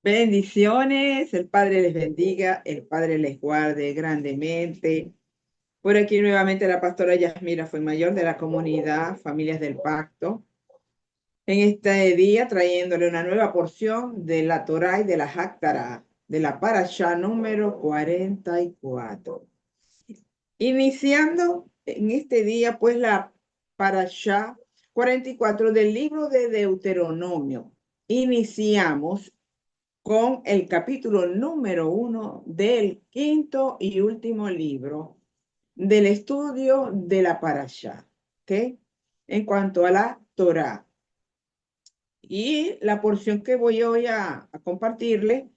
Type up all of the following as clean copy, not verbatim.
Bendiciones, el Padre les bendiga, el Padre les guarde grandemente. Por aquí nuevamente la pastora Yasmira fue mayor de la comunidad Familias del Pacto. En este día trayéndole una nueva porción de la Torá y de la Haftará, de la Parashá número 44. Iniciando en este día pues la Parashá 44 del libro de Deuteronomio. Iniciamos con el capítulo número 1 del quinto y último libro del estudio de la Parashá, ¿ok? En cuanto a la Torá. Y la porción que voy hoy a compartirle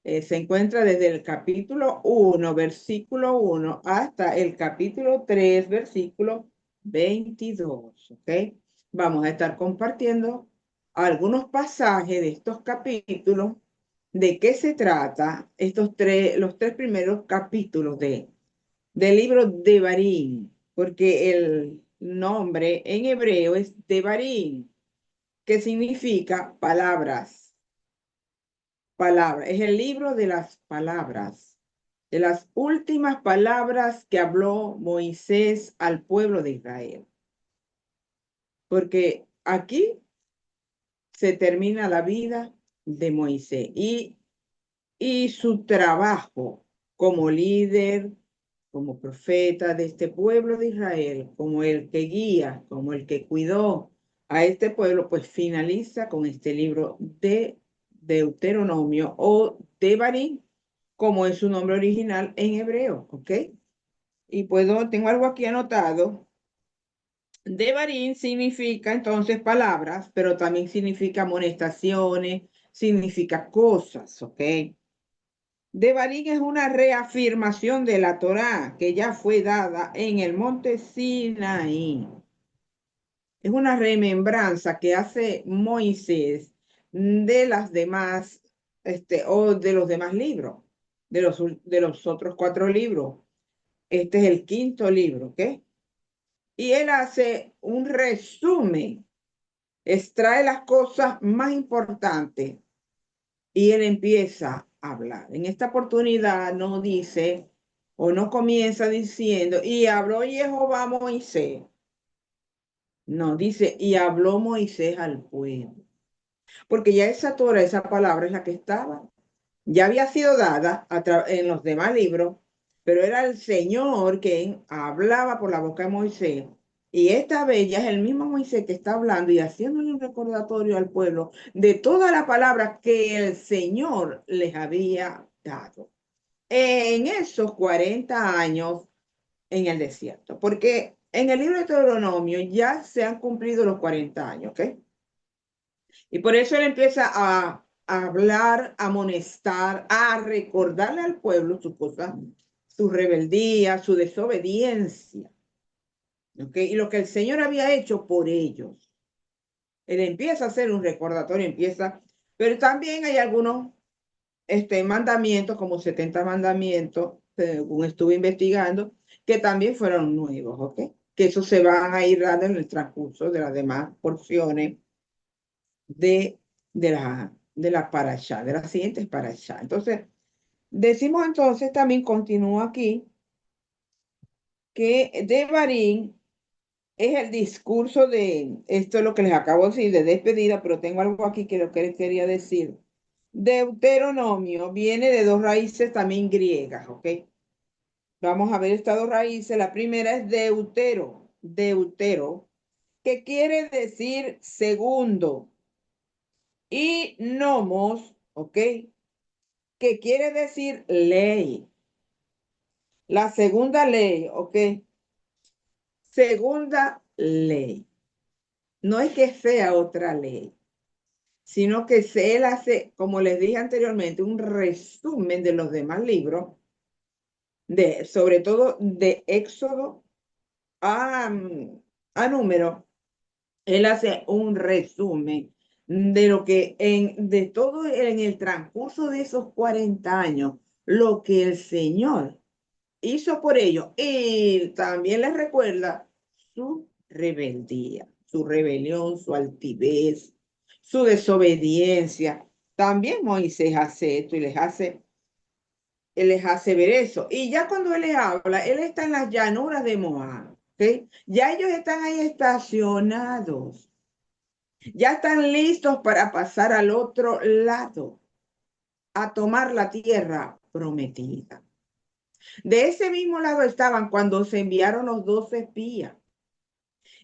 se encuentra desde el capítulo 1, versículo 1, hasta el capítulo 3, versículo 22, ¿ok? Vamos a estar compartiendo algunos pasajes de estos capítulos, de qué se trata los tres primeros capítulos del libro de Devarim, porque el nombre en hebreo es Devarim, que significa palabras. Palabra, es el libro de las palabras, de las últimas palabras que habló Moisés al pueblo de Israel. Porque aquí se termina la vida de Moisés y su trabajo como líder, como profeta de este pueblo de Israel, como el que guía, como el que cuidó a este pueblo, pues finaliza con este libro de Deuteronomio o Devarim, como es su nombre original en hebreo, ¿ok? Y tengo algo aquí anotado. Devarim significa entonces palabras, pero también significa amonestaciones, significa cosas, ¿ok? Devarim es una reafirmación de la Torá que ya fue dada en el monte Sinaí. Es una remembranza que hace Moisés de las demás, o de los demás libros, de los otros cuatro libros. Este es el quinto libro, ¿ok? Y él hace un resumen, extrae las cosas más importantes y él empieza a hablar. En esta oportunidad no dice o no comienza diciendo, y habló Jehová a Moisés. No, dice, y habló Moisés al pueblo. Porque ya esa Torah, esa palabra es la que estaba. Ya había sido dada en los demás libros, pero era el Señor quien hablaba por la boca de Moisés. Y esta vez ya es el mismo Moisés que está hablando y haciéndole un recordatorio al pueblo de toda la palabra que el Señor les había dado en esos 40 años en el desierto. Porque en el libro de Deuteronomio ya se han cumplido los 40 años, ¿ok? Y por eso él empieza a hablar, a amonestar, a recordarle al pueblo sus cosas, su rebeldía, su desobediencia, ¿ok? Y lo que el Señor había hecho por ellos. Él empieza a hacer un recordatorio, pero también hay algunos mandamientos, como 70 mandamientos, según estuve investigando, que también fueron nuevos, ¿ok? Que eso se van a ir dando en el transcurso de las demás porciones de, de la parashá, de las siguientes parashá. Entonces, decimos entonces, también continúa aquí, que Devarim es el discurso esto es lo que les acabo de decir, de despedida, pero tengo algo aquí que lo que les quería decir. Deuteronomio viene de dos raíces también griegas, ¿ok? Vamos a ver estas dos raíces. La primera es deutero, que quiere decir segundo, y nomos, ¿ok? Que quiere decir ley. La segunda ley, ¿ok? Segunda ley. No es que sea otra ley, sino que él hace, como les dije anteriormente, un resumen de los demás libros, sobre todo de Éxodo a Número. Él hace un resumen de lo que de todo en el transcurso de esos 40 años, lo que el Señor hizo por ellos. Y también les recuerda su rebeldía, su rebelión, su altivez, su desobediencia. también Moisés hace esto y él les hace ver eso. Y ya cuando él les habla, él está en las llanuras de Moab. ¿Ok? Ya ellos están ahí estacionados. Ya están listos para pasar al otro lado, a tomar la tierra prometida. De ese mismo lado estaban cuando se enviaron los 12 espías.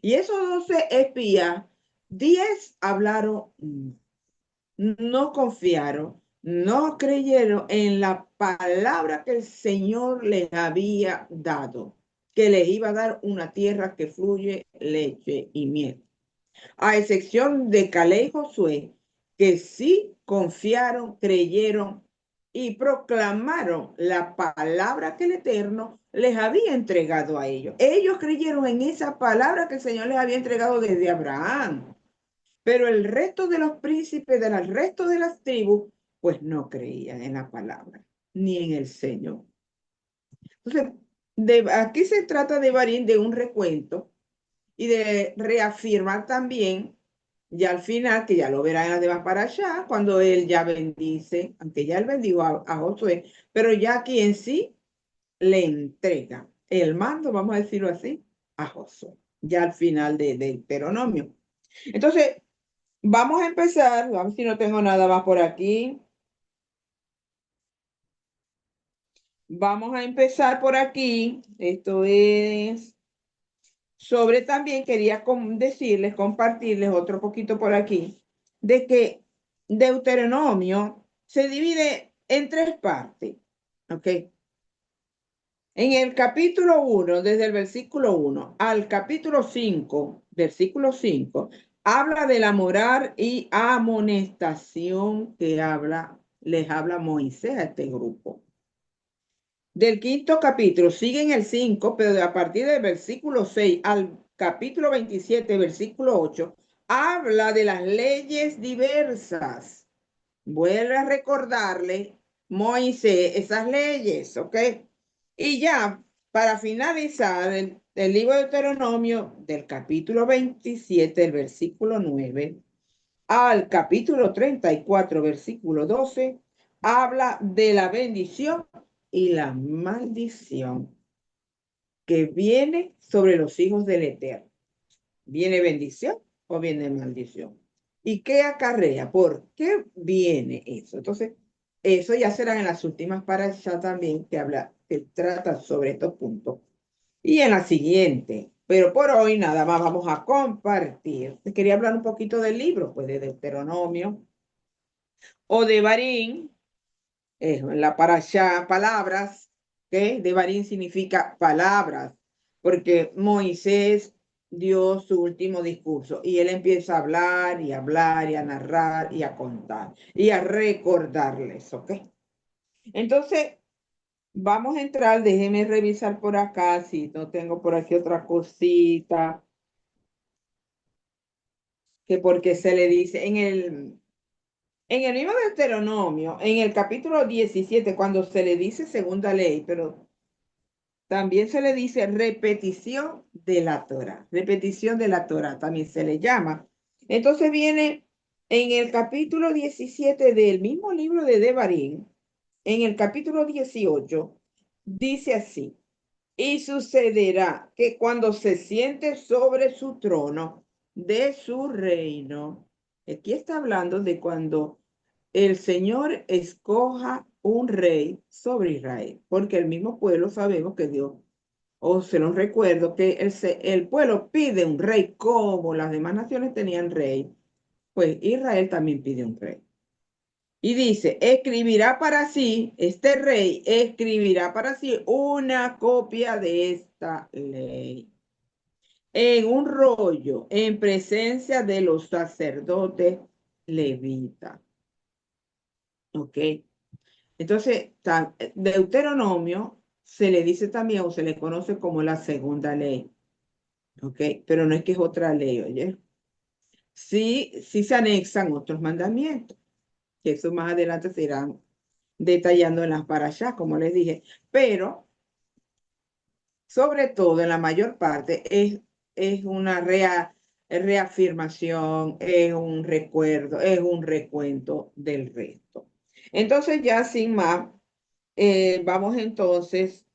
Y esos 12 espías, 10 hablaron, no confiaron, no creyeron en la palabra que el Señor les había dado, que les iba a dar una tierra que fluye leche y miel. A excepción de Caleb y Josué, que sí confiaron, creyeron y proclamaron la palabra que el Eterno les había entregado a ellos. Ellos creyeron en esa palabra que el Señor les había entregado desde Abraham. Pero el resto de los príncipes del resto de las tribus, pues no creían en la palabra, ni en el Señor. Entonces, aquí se trata de Barín de un recuento y de reafirmar también, ya al final, que ya lo verán en las demás para allá, cuando él ya bendice, aunque ya él bendijo a Josué, pero ya aquí en sí le entrega el mando, vamos a decirlo así, a Josué, ya al final del Deuteronomio. Entonces, vamos a empezar, a ver si no tengo nada más por aquí. Vamos a empezar por aquí. Esto es sobre también, quería decirles, compartirles otro poquito por aquí, de que Deuteronomio se divide en tres partes. ¿Ok? En el capítulo 1, desde el versículo 1 al capítulo 5, versículo 5, habla de la moral y amonestación que les habla Moisés a este grupo. Del quinto capítulo, sigue en el 5, pero a partir del versículo 6 al capítulo 27, versículo 8, habla de las leyes diversas. Vuelve a recordarle Moisés esas leyes, ¿ok? Y ya, para finalizar, el libro de Deuteronomio, del capítulo 27, el versículo 9, al capítulo 34, versículo 12, habla de la bendición y la maldición que viene sobre los hijos del Eterno. ¿Viene bendición o viene maldición? ¿Y qué acarrea? ¿Por qué viene eso? Entonces, eso ya será en las últimas parashas también que trata sobre estos puntos. Y en la siguiente, pero por hoy nada más vamos a compartir. Quería hablar un poquito del libro, pues de Deuteronomio o de Barín, la parashá, palabras, que Devarim significa palabras, porque Moisés dio su último discurso y él empieza a hablar y a hablar y a narrar y a contar y a recordarles, ¿ok? Entonces, vamos a entrar, déjenme revisar por acá, si no tengo por aquí otra cosita, que porque se le dice en el libro de Deuteronomio, en el capítulo 17, cuando se le dice segunda ley, pero también se le dice repetición de la Torah. Repetición de la Torah también se le llama. Entonces viene en el capítulo 17 del mismo libro de Devarim, en el capítulo 18, dice así: y sucederá que cuando se siente sobre su trono de su reino, aquí está hablando de cuando el Señor escoja un rey sobre Israel, porque el mismo pueblo sabemos que Dios, o se los recuerdo, que el pueblo pide un rey como las demás naciones tenían rey, pues Israel también pide un rey. Y dice, escribirá para sí, este rey escribirá para sí una copia de esta ley en un rollo en presencia de los sacerdotes levitas. ¿Ok? Entonces, Deuteronomio se le dice también o se le conoce como la segunda ley. ¿Ok? Pero no es que es otra ley, oye. Sí, sí se anexan otros mandamientos, que eso más adelante se irán detallando en las parashas, como les dije, pero sobre todo en la mayor parte es una reafirmación, es un recuerdo, es un recuento del resto. Entonces ya sin más, vamos entonces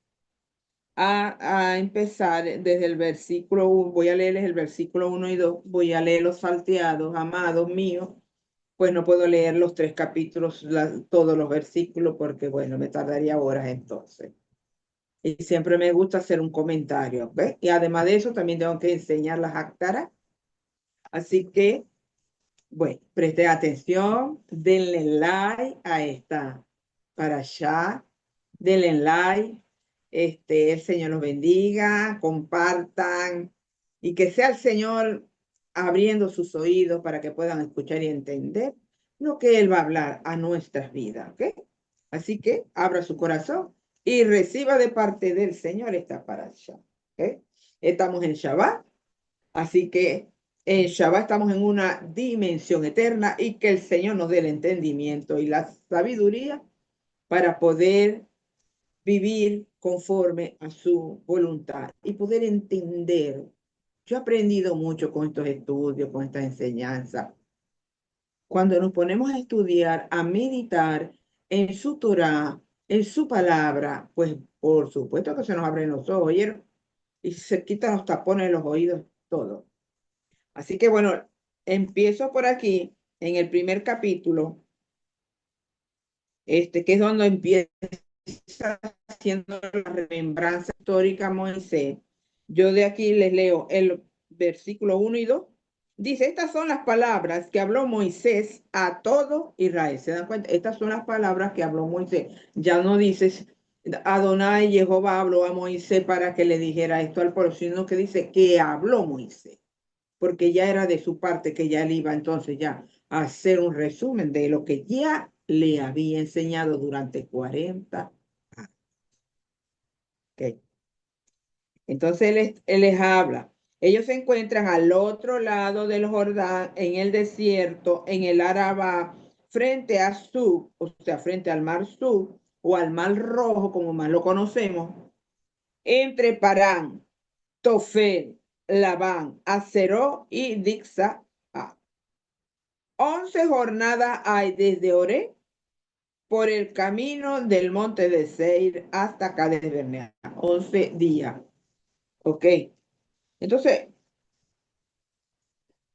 a empezar desde el versículo 1, voy a leerles el versículo 1 y 2, voy a leer los salteados, amados míos, pues no puedo leer los 3 capítulos, todos los versículos, porque bueno, me tardaría horas entonces. Y siempre me gusta hacer un comentario, ¿ves? Y además de eso, también tengo que enseñar las Actaras. Así que, bueno, preste atención, denle like a esta para allá, denle like, el Señor los bendiga, compartan y que sea el Señor abriendo sus oídos para que puedan escuchar y entender lo que Él va a hablar a nuestras vidas, ¿ok? Así que abra su corazón y reciba de parte del Señor esta para allá, ¿ok? Estamos en Shabbat, así que en Shabbat estamos en una dimensión eterna y que el Señor nos dé el entendimiento y la sabiduría para poder vivir conforme a su voluntad y poder entender. Yo he aprendido mucho con estos estudios, con estas enseñanzas. Cuando nos ponemos a estudiar, a meditar en su Torah, en su palabra, pues por supuesto que se nos abren los ojos, ¿oyeron? Y se quitan los tapones de los oídos, todo. Así que bueno, empiezo por aquí, en el primer capítulo, que es donde empieza haciendo la remembranza histórica a Moisés. Yo de aquí les leo el versículo 1 y 2. Dice, estas son las palabras que habló Moisés a todo Israel. ¿Se dan cuenta? Estas son las palabras que habló Moisés. Ya no dices, Adonai Jehová habló a Moisés para que le dijera esto al pueblo, sino que dice que habló Moisés, porque ya era de su parte que ya él iba entonces ya a hacer un resumen de lo que ya le había enseñado durante 40 años. Okay. Entonces él les habla. Ellos se encuentran al otro lado del Jordán, en el desierto, en el Arabá, frente a Suf, o sea, frente al mar Suf, o al mar Rojo, como más lo conocemos, entre Parán, Tofel, Labán, Aceró y Dixá. 11 jornadas hay desde Oré por el camino del monte de Seir hasta Cades Barnea. 11 días. Ok. Entonces,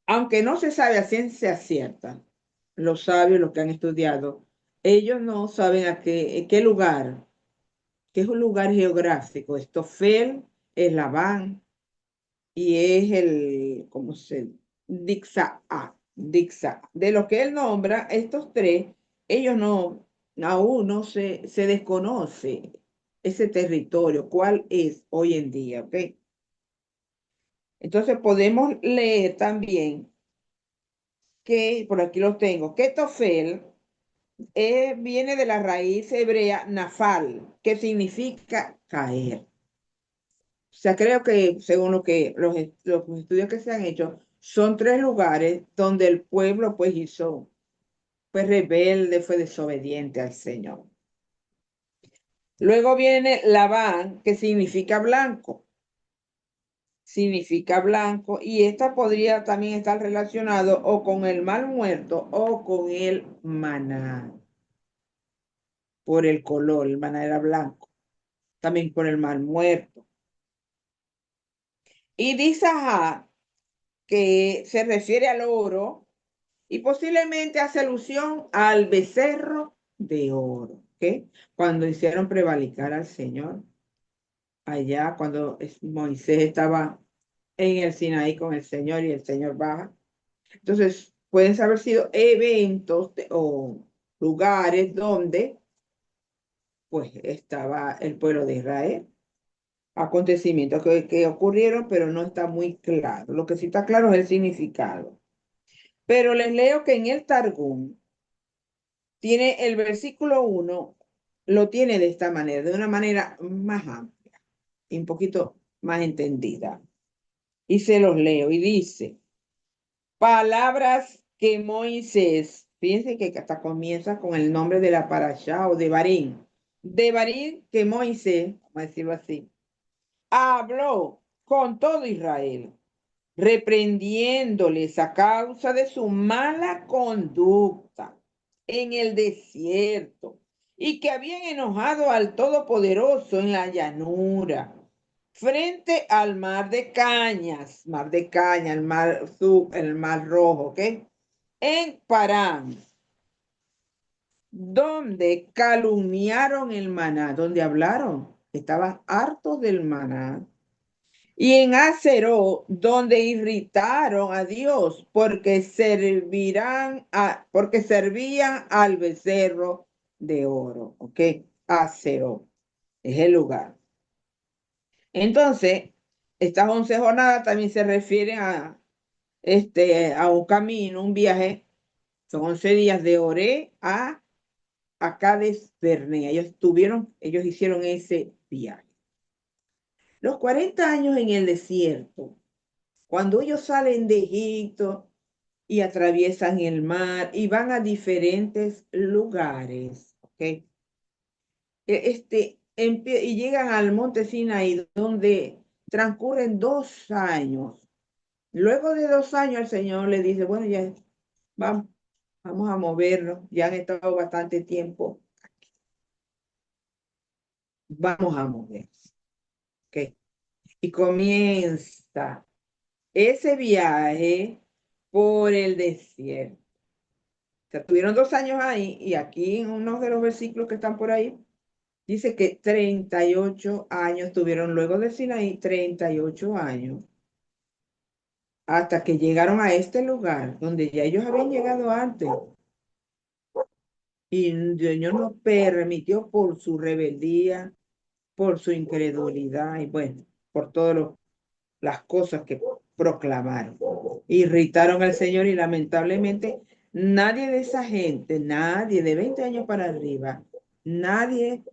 aunque no se sabe a ciencia cierta, los sabios, los que han estudiado, ellos no saben qué lugar, que es un lugar geográfico. Estofel es Labán y es ¿cómo se? Dixá. Dixá. De los que él nombra, estos tres, ellos no, aún no se desconoce ese territorio, cuál es hoy en día, ¿ok? Entonces podemos leer también que, por aquí los tengo, que Tofel viene de la raíz hebrea nafal, que significa caer. O sea, creo que según los estudios que se han hecho, son 3 lugares donde el pueblo pues hizo, fue rebelde, fue desobediente al Señor. Luego viene Labán, que significa blanco, y esta podría también estar relacionado o con el mal muerto o con el maná, por el color, el maná era blanco, también por el mal muerto. Y Disahá, que se refiere al oro y posiblemente hace alusión al becerro de oro, ¿ok? Cuando hicieron prevalicar al Señor, allá cuando Moisés estaba en el Sinaí con el Señor y el Señor baja. Entonces, pueden haber sido eventos o lugares donde pues estaba el pueblo de Israel. Acontecimientos que ocurrieron, pero no está muy claro. Lo que sí está claro es el significado. Pero les leo que en el Targum tiene el versículo 1, lo tiene de esta manera, de una manera más amplia y un poquito más entendida. Y se los leo y dice, palabras que Moisés, fíjense que hasta comienza con el nombre de la parashá o de Barín que Moisés, vamos a decirlo así, habló con todo Israel reprendiéndoles a causa de su mala conducta en el desierto, y que habían enojado al Todopoderoso en la llanura, frente al mar de cañas, el mar rojo, ¿ok? En Parán, donde calumniaron el maná, donde hablaron, estaban hartos del maná, y en Aceró, donde irritaron a Dios, porque servían al becerro de oro, ¿ok? Aceró es el lugar. Entonces, estas 11 jornadas también se refieren a un camino, un viaje. Son 11 días de Oré a Cades Barnea. Ellos hicieron ese viaje. Los 40 años en el desierto, cuando ellos salen de Egipto y atraviesan el mar y van a diferentes lugares, ¿ok? Y llegan al monte Sinaí, donde transcurren 2 años. Luego de 2 años, el Señor le dice, bueno, ya vamos, vamos a movernos, ya han estado bastante tiempo, vamos a movernos, ¿ok? Y comienza ese viaje por el desierto. O sea, tuvieron 2 años ahí, y aquí en uno de los versículos que están por ahí, dice que 38 años tuvieron luego de Sinaí, 38 años, hasta que llegaron a este lugar donde ya ellos habían llegado antes. Y el Señor nos permitió por su rebeldía, por su incredulidad y bueno, por todas las cosas que proclamaron. Irritaron al Señor y lamentablemente nadie de esa gente, nadie de 20 años para arriba, nadie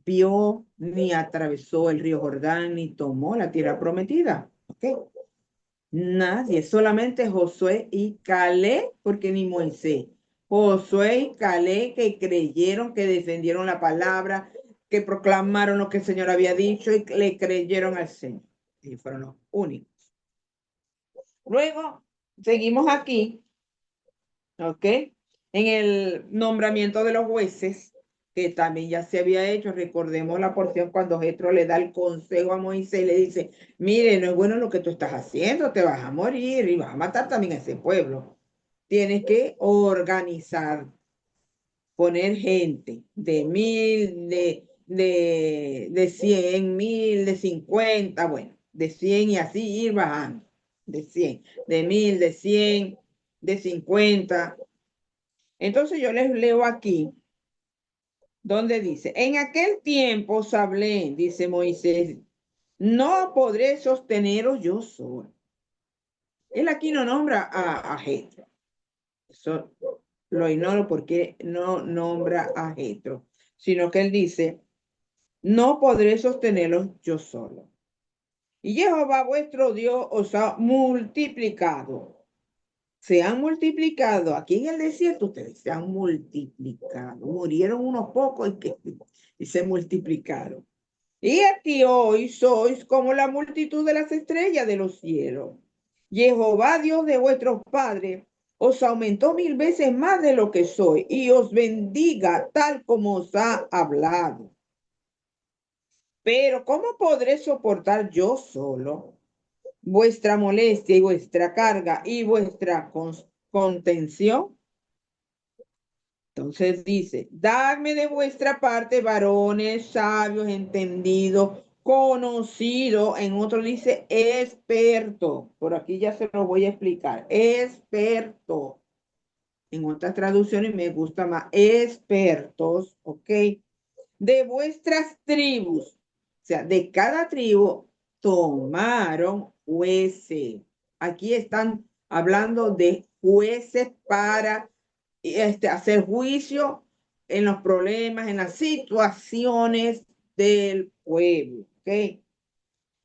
vio ni atravesó el río Jordán ni tomó la tierra prometida. ¿Ok? Nadie, solamente Josué y Caleb, porque ni Moisés. Josué y Caleb que creyeron, que defendieron la palabra, que proclamaron lo que el Señor había dicho y le creyeron al Señor. Y fueron los únicos. Luego, seguimos aquí, ¿ok? En el nombramiento de los jueces, que también ya se había hecho. Recordemos la porción cuando Jetro le da el consejo a Moisés y le dice, mire, no es bueno lo que tú estás haciendo, te vas a morir y vas a matar también a ese pueblo. Tienes que organizar, poner gente de 1000, de 100, 1000, de 50, bueno, de 100 y así ir bajando, de 100, de 1000, de 100, de 50. Entonces yo les leo aquí donde dice, en aquel tiempo os hablé, dice Moisés, no podré sosteneros yo solo. Él aquí no nombra a Jetro. Eso lo ignoro porque no nombra a Jetro, sino que él dice, no podré sostenerlos yo solo. Y Jehová vuestro Dios os ha multiplicado. Se han multiplicado. Aquí en el desierto ustedes se han multiplicado. Murieron unos pocos y se multiplicaron. Y aquí hoy sois como la multitud de las estrellas de los cielos. Jehová, Dios de vuestros padres, os aumentó 1000 veces más de lo que soy y os bendiga tal como os ha hablado. Pero ¿cómo podré soportar yo solo vuestra molestia y vuestra carga y vuestra contención? Entonces dice, dadme de vuestra parte varones sabios, entendidos, conocidos. En otro dice experto. Por aquí ya se lo voy a explicar. Experto. En otras traducciones me gusta más expertos, ¿ok? De vuestras tribus. O sea, de cada tribu tomaron jueces. Aquí están hablando de jueces para hacer juicio en los problemas, en las situaciones del pueblo. ¿Ok?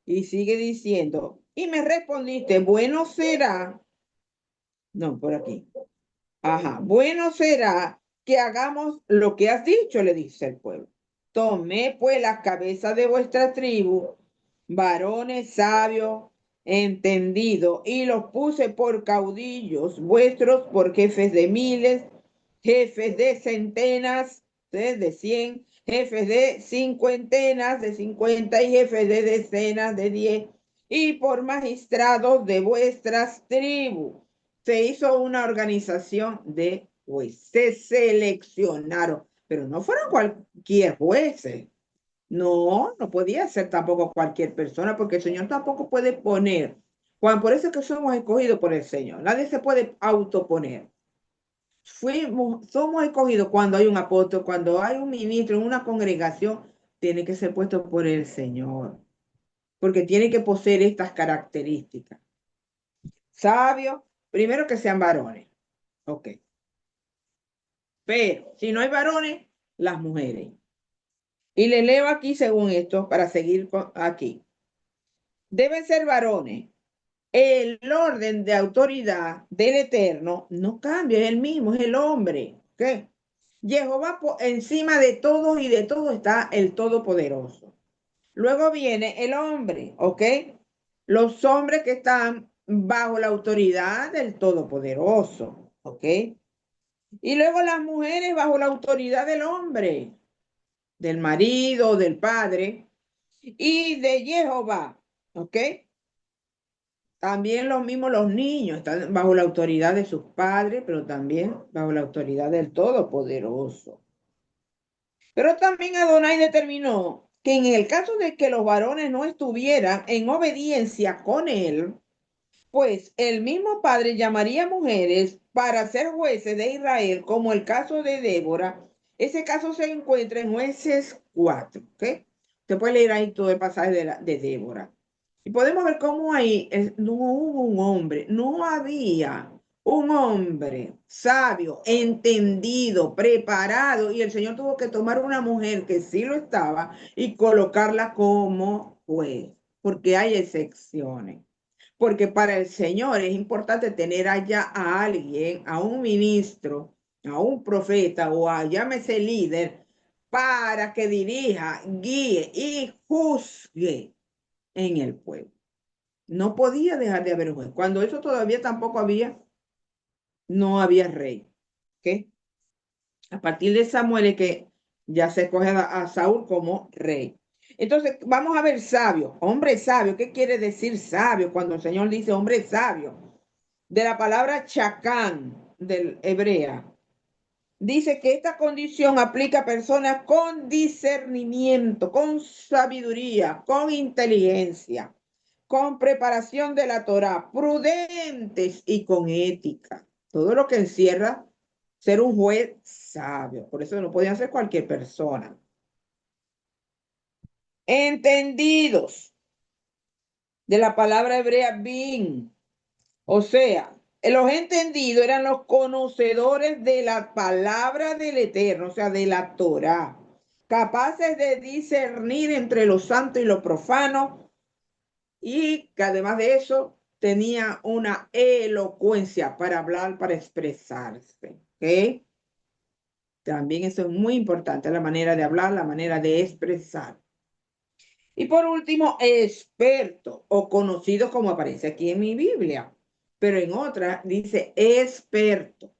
Y sigue diciendo, y me respondiste, bueno será, no, por aquí. Ajá, bueno será que hagamos lo que has dicho, le dice el pueblo. Tomé pues la cabeza de vuestra tribu, varones sabios, entendido, y los puse por caudillos vuestros, por jefes de miles, jefes de centenas, de 100, jefes de cincuentenas, de 50, y jefes de decenas, de 10, y por magistrados de vuestras tribus. Se hizo una organización de jueces, se seleccionaron, pero no fueron cualquier jueces. No, no podía ser tampoco cualquier persona, porque el Señor tampoco puede poner. Juan, por eso es que somos escogidos por el Señor. Nadie se puede autoponer. Somos escogidos cuando hay un apóstol, cuando hay un ministro en una congregación, tiene que ser puesto por el Señor, porque tiene que poseer estas características. Sabios, primero que sean varones. Ok. Pero si no hay varones, las mujeres. Y le leo aquí según esto para seguir aquí. Deben ser varones. El orden de autoridad del Eterno no cambia, es el mismo, es el hombre. ¿Ok? Jehová encima de todos y de todo está el Todopoderoso. Luego viene el hombre, ¿ok? Los hombres que están bajo la autoridad del Todopoderoso, ¿ok? Y luego las mujeres bajo la autoridad del hombre, del marido, del padre y de Jehová, ¿ok? También los mismos los niños están bajo la autoridad de sus padres, pero también bajo la autoridad del Todopoderoso. Pero también Adonai determinó que en el caso de que los varones no estuvieran en obediencia con él, pues el mismo padre llamaría mujeres para ser jueces de Israel, como el caso de Débora. Ese caso se encuentra en Jueces 4, ¿ok? Usted puede leer ahí todo el pasaje de Débora. Y podemos ver cómo ahí no hubo un hombre, no había un hombre sabio, entendido, preparado, y el Señor tuvo que tomar una mujer que sí lo estaba y colocarla como juez, porque hay excepciones. Porque para el Señor es importante tener allá a alguien, a un ministro, a un profeta o a llámese líder, para que dirija, guíe y juzgue en el pueblo. No podía dejar de haber un juez. Cuando eso todavía tampoco había, no había rey. ¿Ok? A partir de Samuel es que ya se escoge a Saúl como rey. Entonces, vamos a ver sabio, hombre sabio. ¿Qué quiere decir sabio cuando el Señor dice hombre sabio? De la palabra chacán del hebrea. Dice que esta condición aplica a personas con discernimiento, con sabiduría, con inteligencia, con preparación de la Torá, prudentes y con ética. Todo lo que encierra ser un juez sabio. Por eso no podía ser cualquier persona. Entendidos de la palabra hebrea bin. O sea, los entendidos eran los conocedores de la palabra del Eterno, o sea, de la Torá, capaces de discernir entre lo santo y lo profano, y que además de eso tenía una elocuencia para hablar, para expresarse. ¿Ok? También eso es muy importante, la manera de hablar, la manera de expresar. Y por último, experto o conocido como aparece aquí en mi Biblia, pero en otra dice experto.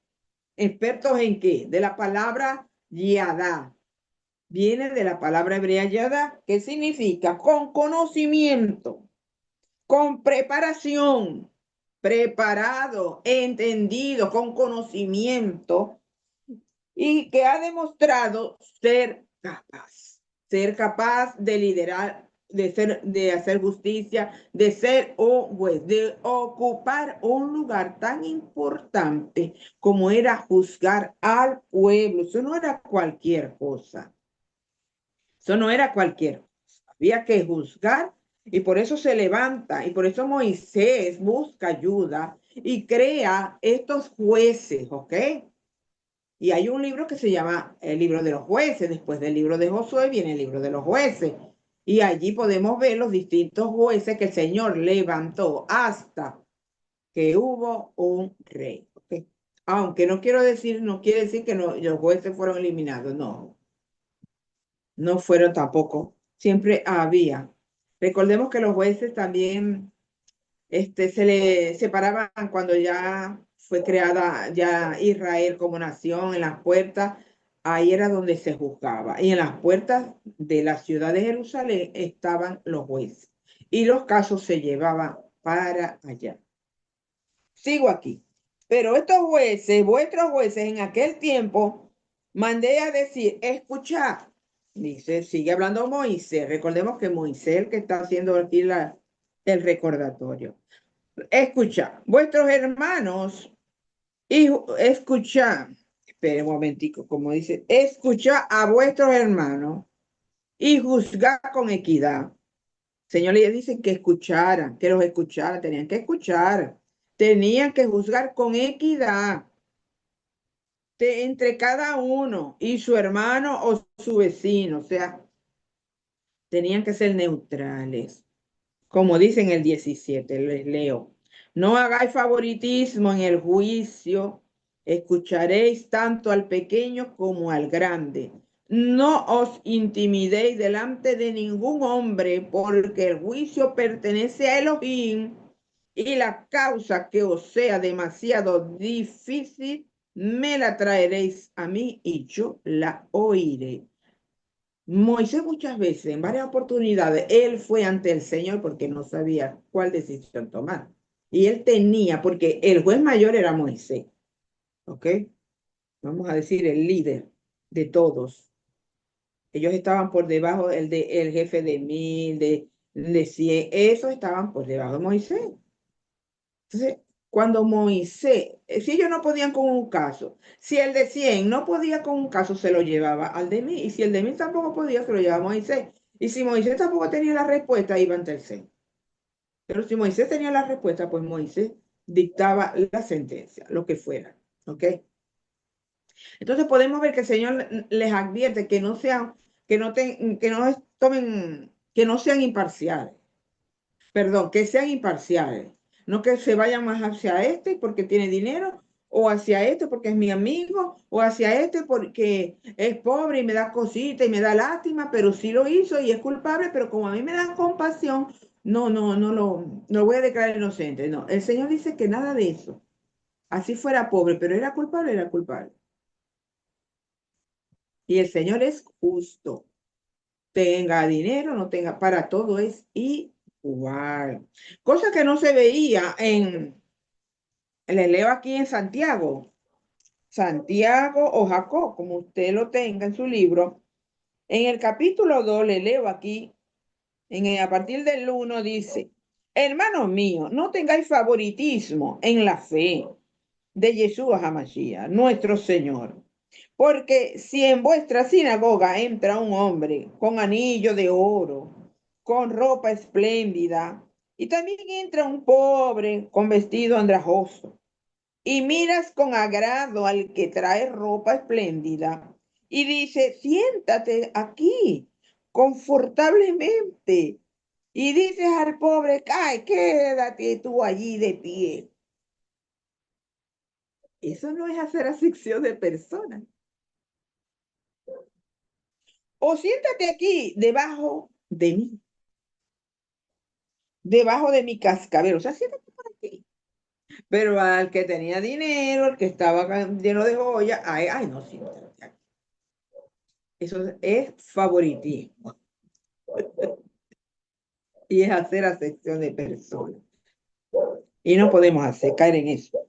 ¿Expertos en qué? De la palabra yadá. Viene de la palabra hebrea yadá, que significa con conocimiento, con preparación, preparado, entendido, con conocimiento y que ha demostrado ser capaz de liderar, de hacer justicia, de ser un juez, de ocupar un lugar tan importante como era juzgar al pueblo. Eso no era cualquier cosa. Eso no era cualquier cosa. Había que juzgar y por eso se levanta y por eso Moisés busca ayuda y crea estos jueces, ¿ok? Y hay un libro que se llama el libro de los jueces. Después del libro de Josué viene el libro de los jueces. Y allí podemos ver los distintos jueces que el Señor levantó hasta que hubo un rey. ¿Okay? Aunque no quiero decir, no quiere decir que no, los jueces fueron eliminados. No, no fueron tampoco. Siempre había. Recordemos que los jueces también se le separaban cuando ya fue creada ya Israel como nación, en las puertas, ahí era donde se juzgaba. Y en las puertas de la ciudad de Jerusalén estaban los jueces. Y los casos se llevaban para allá. Sigo aquí. Pero estos jueces, vuestros jueces, en aquel tiempo, mandé a decir, escuchad. Dice, sigue hablando Moisés. Recordemos que Moisés, el que está haciendo aquí el recordatorio. Escucha, vuestros hermanos, y escucha, espere un momentico, como dice, escucha a vuestros hermanos y juzgad con equidad. Señor le dice que escucharan, que los escucharan, tenían que juzgar con equidad entre cada uno y su hermano o su vecino, o sea, tenían que ser neutrales. Como dice en el 17, les leo. No hagáis favoritismo en el juicio, escucharéis tanto al pequeño como al grande. No os intimidéis delante de ningún hombre, porque el juicio pertenece a Elohim y la causa que os sea demasiado difícil, me la traeréis a mí y yo la oiré. Moisés muchas veces, en varias oportunidades, él fue ante el Señor porque no sabía cuál decisión tomar. Y él tenía, porque el juez mayor era Moisés, ¿ok? Vamos a decir el líder de todos. Ellos estaban por debajo, el jefe de 1000, de 100, esos estaban por debajo de Moisés. Entonces, cuando Moisés, si ellos no podían con un caso, si el de 100 no podía con un caso, se lo llevaba al de 1000, y si el de 1000 tampoco podía, se lo llevaba a Moisés. Y si Moisés tampoco tenía la respuesta, iba ante el Señor. Pero si Moisés tenía la respuesta, pues Moisés dictaba la sentencia, lo que fuera. ¿Ok? Entonces podemos ver que el Señor les advierte que no sean, que no tomen, que no sean imparciales. Perdón, que sean imparciales, no que se vayan más hacia este porque tiene dinero, o hacia este porque es mi amigo, o hacia este porque es pobre y me da cosita y me da lástima, pero sí lo hizo y es culpable, pero como a mí me dan compasión, no lo voy a declarar inocente. No, el Señor dice que nada de eso. Así fuera pobre, pero era culpable, era culpable. Y el Señor es justo. Tenga dinero, no tenga, para todo es igual. Cosa que no se veía le leo aquí en Santiago, Santiago o Jacob, como usted lo tenga en su libro. En el capítulo 2 le leo aquí, a partir del 1 dice, hermanos míos, no tengáis favoritismo en la fe de Yeshua HaMashiach, nuestro Señor. Porque si en vuestra sinagoga entra un hombre con anillo de oro, con ropa espléndida, y también entra un pobre con vestido andrajoso, y miras con agrado al que trae ropa espléndida, y dice, siéntate aquí confortablemente, y dices al pobre, cae, quédate tú allí de pie. Eso no es hacer acepción de personas. O siéntate aquí debajo de mi cascabel, o sea, siéntate por aquí. Pero al que tenía dinero, el que estaba lleno de joyas, ay, no, siéntate aquí. Eso es favoritismo y es hacer acepción de personas. Y no podemos caer en eso.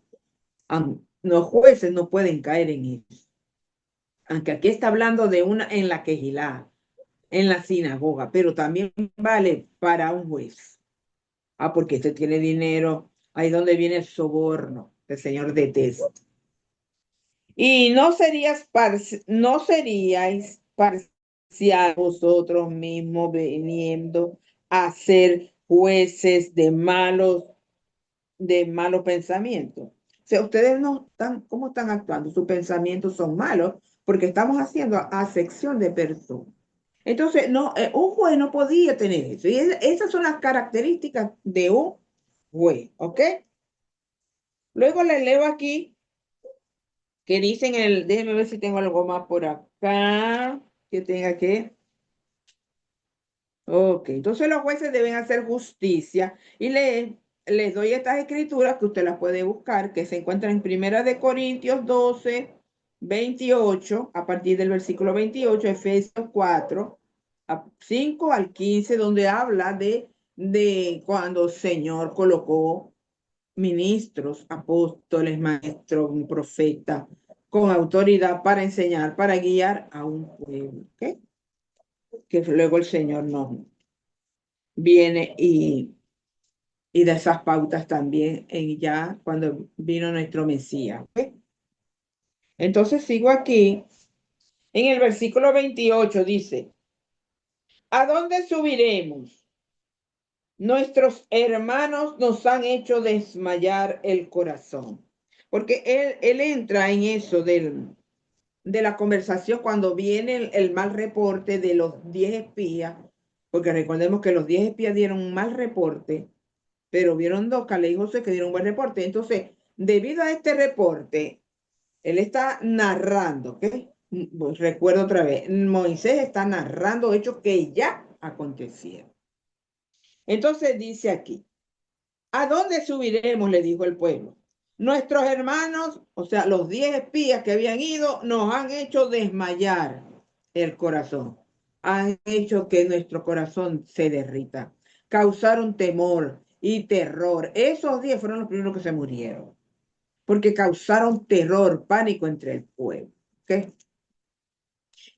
Los jueces no pueden caer en eso. Aunque aquí está hablando de una en la quejilá, en la sinagoga, pero también vale para un juez. Porque este tiene dinero, ahí donde viene el soborno, el Señor detesta. Y no seríais parcial vosotros mismos viniendo a ser jueces de malos pensamientos. O sea, ustedes no están, ¿cómo están actuando? Sus pensamientos son malos porque estamos haciendo acepción de personas. Entonces, no, un juez no podía tener eso. Y esas son las características de un juez, ¿ok? Luego le leo aquí que dicen déjenme ver si tengo algo más por acá que tenga que. Ok, entonces los jueces deben hacer justicia y les doy estas escrituras que usted las puede buscar, que se encuentran en Primera de Corintios 12, 28, a partir del versículo 28, Efesios 4, 5 al 15, donde habla de cuando el Señor colocó ministros, apóstoles, maestros, un profeta, con autoridad para enseñar, para guiar a un pueblo, ¿ok? Que luego el Señor nos viene y da esas pautas también en ya cuando vino nuestro Mesías, ¿ok? Entonces sigo aquí, en el versículo 28 dice, ¿a dónde subiremos? Nuestros hermanos nos han hecho desmayar el corazón. Porque él entra en eso de la conversación cuando viene el mal reporte de los 10 espías, porque recordemos que los 10 espías dieron un mal reporte, pero vieron dos, Caleb y José, que dieron un buen reporte. Entonces, debido a este reporte, él está narrando, ¿ok? Pues recuerdo otra vez, Moisés está narrando hechos que ya acontecieron. Entonces dice aquí, ¿a dónde subiremos? Le dijo el pueblo. Nuestros hermanos, o sea, los 10 espías que habían ido, nos han hecho desmayar el corazón. Han hecho que nuestro corazón se derrita. Causaron temor y terror. Esos 10 fueron los primeros que se murieron. Porque causaron terror, pánico entre el pueblo. ¿Okay?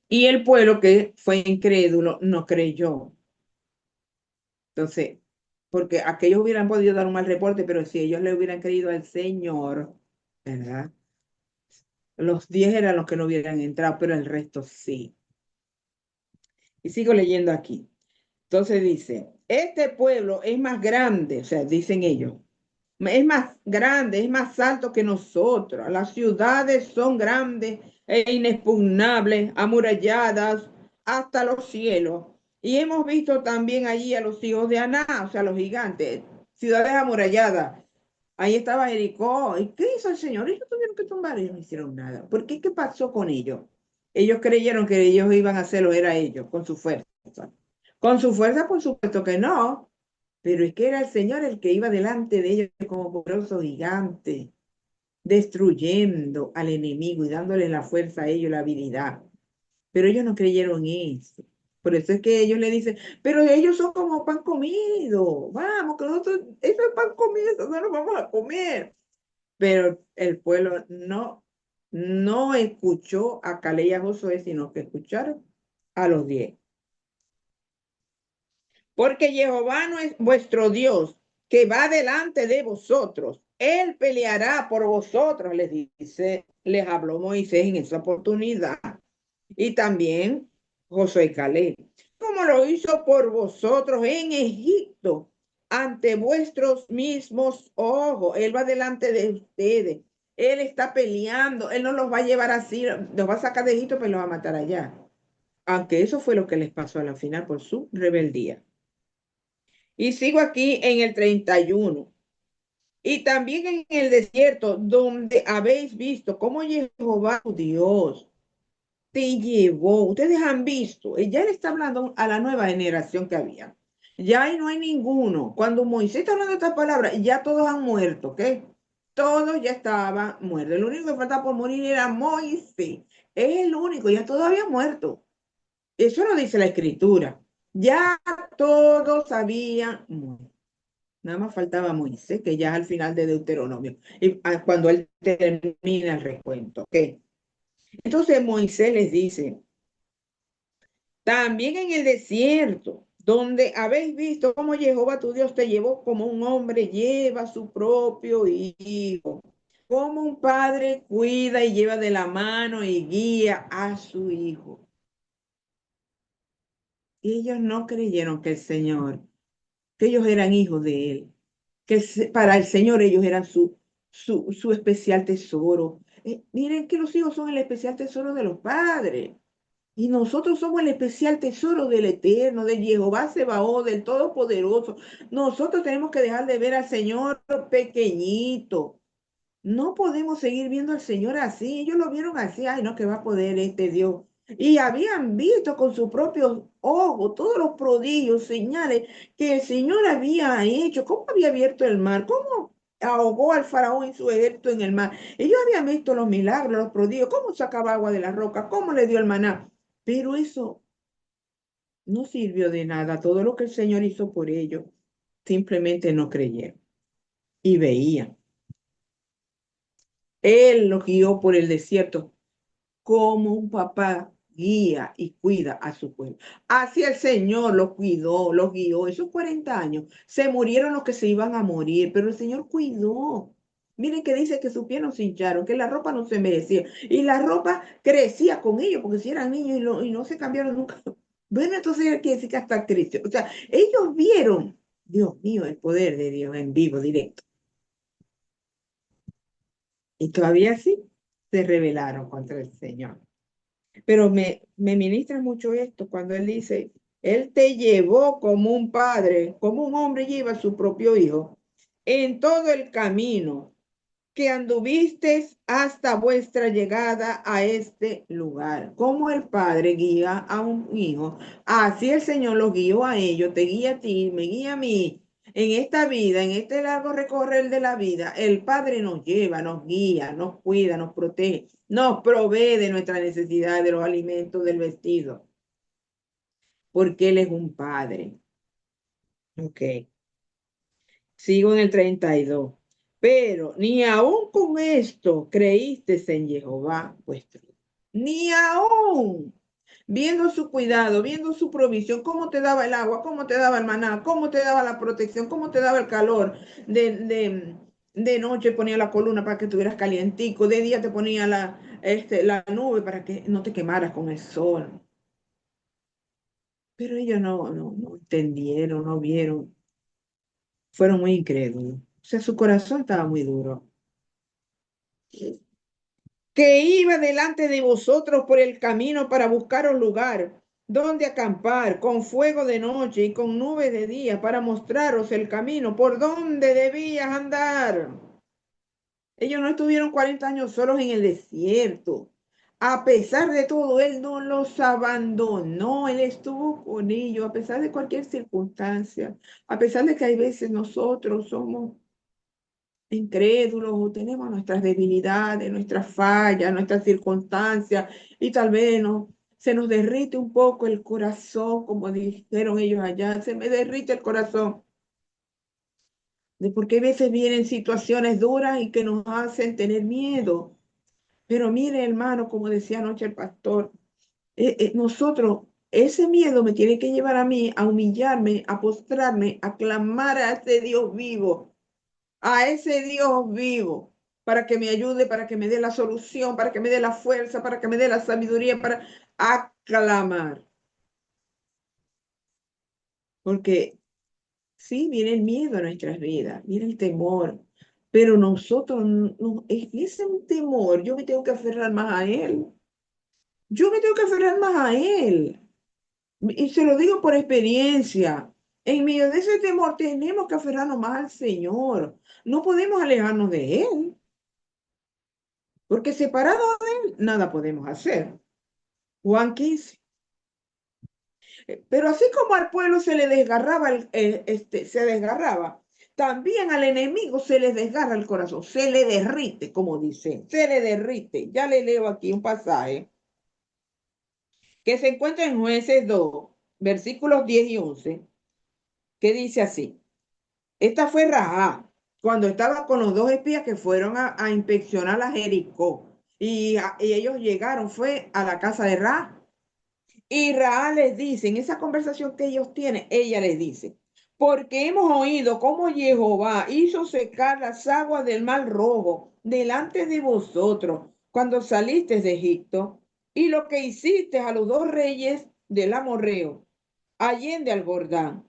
Y el pueblo que fue incrédulo no creyó. Entonces, porque aquellos hubieran podido dar un mal reporte, pero si ellos le hubieran creído al Señor, ¿verdad? Los 10 eran los que no hubieran entrado, pero el resto sí. Y sigo leyendo aquí. Entonces dice, este pueblo es más grande, o sea, dicen ellos, es más grande, es más alto que nosotros. Las ciudades son grandes e inexpugnables, amuralladas hasta los cielos. Y hemos visto también allí a los hijos de Aná, o sea, los gigantes, ciudades amuralladas. Ahí estaba Jericó. ¿Y qué hizo el Señor? Ellos tuvieron que tumbar, ellos no hicieron nada. ¿Por qué? ¿Qué pasó con ellos? Ellos creyeron que ellos iban a hacerlo, era ellos, con su fuerza. Con su fuerza, por supuesto que no. Pero es que era el Señor el que iba delante de ellos como poderoso gigante, destruyendo al enemigo y dándole la fuerza a ellos, la habilidad. Pero ellos no creyeron eso. Por eso es que ellos le dicen, pero ellos son como pan comido. Vamos, que nosotros, eso es pan comido, no lo vamos a comer. Pero el pueblo no escuchó a Caleb y a Josué, sino que escucharon a los 10. Porque Jehová no es vuestro Dios, que va delante de vosotros. Él peleará por vosotros, les dice, les habló Moisés en esa oportunidad. Y también Josué y Caleb, como lo hizo por vosotros en Egipto, ante vuestros mismos ojos. Él va delante de ustedes. Él está peleando. Él no los va a llevar así, los va a sacar de Egipto, pero los va a matar allá. Aunque eso fue lo que les pasó a la final por su rebeldía. Y sigo aquí en el 31. Y también en el desierto, donde habéis visto cómo Jehová, tu Dios, te llevó. Ustedes han visto, ya le está hablando a la nueva generación que había. Ya ahí no hay ninguno. Cuando Moisés está hablando estas palabras, ya todos han muerto, ¿ok? Todos ya estaban muertos. El único que faltaba por morir era Moisés. Es el único, ya todavía muerto. Eso lo dice la escritura. Ya todos habían muerto. Nada más faltaba Moisés, que ya es al final de Deuteronomio, y cuando él termina el recuento. ¿Ok? Entonces Moisés les dice, también en el desierto, donde habéis visto cómo Jehová tu Dios te llevó como un hombre lleva a su propio hijo, como un padre cuida y lleva de la mano y guía a su hijo. Y ellos no creyeron que el Señor, que ellos eran hijos de él, que para el Señor ellos eran su especial tesoro. Miren que los hijos son el especial tesoro de los padres. Y nosotros somos el especial tesoro del Eterno, de Jehová Sebaot, del Todopoderoso. Nosotros tenemos que dejar de ver al Señor pequeñito. No podemos seguir viendo al Señor así. Ellos lo vieron así. Ay, no, que va a poder este Dios. y habían visto con sus propios ojos todos los prodigios, señales que el Señor había hecho, cómo había abierto el mar, cómo ahogó al faraón y su ejército en el mar. Ellos habían visto los milagros, los prodigios, cómo sacaba agua de la roca, cómo le dio el maná. Pero eso no sirvió de nada. Todo lo que el Señor hizo por ellos, simplemente no creyeron y veían. Él los guió por el desierto como un papá guía y cuida a su pueblo. Así el Señor los cuidó, los guió. Esos 40 años se murieron los que se iban a morir, pero el Señor cuidó. Miren que dice que sus pies no se hincharon, que la ropa no se envejecía y la ropa crecía con ellos, porque si eran niños y no se cambiaron nunca. Bueno, entonces quiere decir que hasta creció. O sea, ellos vieron, Dios mío, el poder de Dios en vivo, directo. Y todavía sí se rebelaron contra el Señor. Pero me ministra mucho esto cuando él dice, él te llevó como un padre, como un hombre lleva a su propio hijo, en todo el camino que anduviste hasta vuestra llegada a este lugar. Como el padre guía a un hijo, así el Señor los guió a ellos, te guía a ti, me guía a mí. En esta vida, en este largo recorrer de la vida, el Padre nos lleva, nos guía, nos cuida, nos protege, nos provee de nuestras necesidades, de los alimentos, del vestido, porque Él es un Padre. Ok. Sigo en el 32. Pero ni aún con esto creíste en Jehová vuestro Dios. Ni aún viendo su cuidado, viendo su provisión, cómo te daba el agua, cómo te daba el maná, cómo te daba la protección, cómo te daba el calor. De noche ponía la columna para que estuvieras calientico, de día te ponía la nube para que no te quemaras con el sol. Pero ellos no entendieron, no vieron, fueron muy incrédulos. O sea, su corazón estaba muy duro. Que iba delante de vosotros por el camino para buscaros lugar donde acampar, con fuego de noche y con nube de día, para mostraros el camino por donde debías andar. Ellos no estuvieron 40 años solos en el desierto. A pesar de todo, Él no los abandonó, Él estuvo con ellos, a pesar de cualquier circunstancia, a pesar de que hay veces nosotros somos incrédulos o tenemos nuestras debilidades, nuestras fallas, nuestras circunstancias y tal vez se nos derrite un poco el corazón, como dijeron ellos allá, se me derrite el corazón, de porque a veces vienen situaciones duras y que nos hacen tener miedo. Pero mire, hermano, como decía anoche el pastor, nosotros, ese miedo me tiene que llevar a mí a humillarme, a postrarme, a clamar a ese Dios vivo, a ese Dios vivo, para que me ayude, para que me dé la solución, para que me dé la fuerza, para que me dé la sabiduría, para aclamar. Porque sí, viene el miedo a nuestras vidas, viene el temor, pero nosotros, no, es ese temor, yo me tengo que aferrar más a Él. Yo me tengo que aferrar más a Él. Y se lo digo por experiencia. En medio de ese temor tenemos que aferrarnos más al Señor. No podemos alejarnos de Él. Porque separado de Él, nada podemos hacer. Juan 15. Pero así como al pueblo se le desgarraba, se desgarraba, también al enemigo se le desgarra el corazón, se le derrite, como dice, se le derrite. Ya le leo aquí un pasaje que se encuentra en Jueces 2, versículos 10 y 11, que dice así. Esta fue Rahab, cuando estaba con los dos espías que fueron a inspeccionar a Jericó. Y ellos llegaron, fue a la casa de Rahab. Y Rahab les dice, en esa conversación que ellos tienen, ella les dice, porque hemos oído cómo Jehová hizo secar las aguas del mar rojo delante de vosotros cuando salisteis de Egipto, y lo que hiciste a los dos reyes del amorreo, allende al Jordán,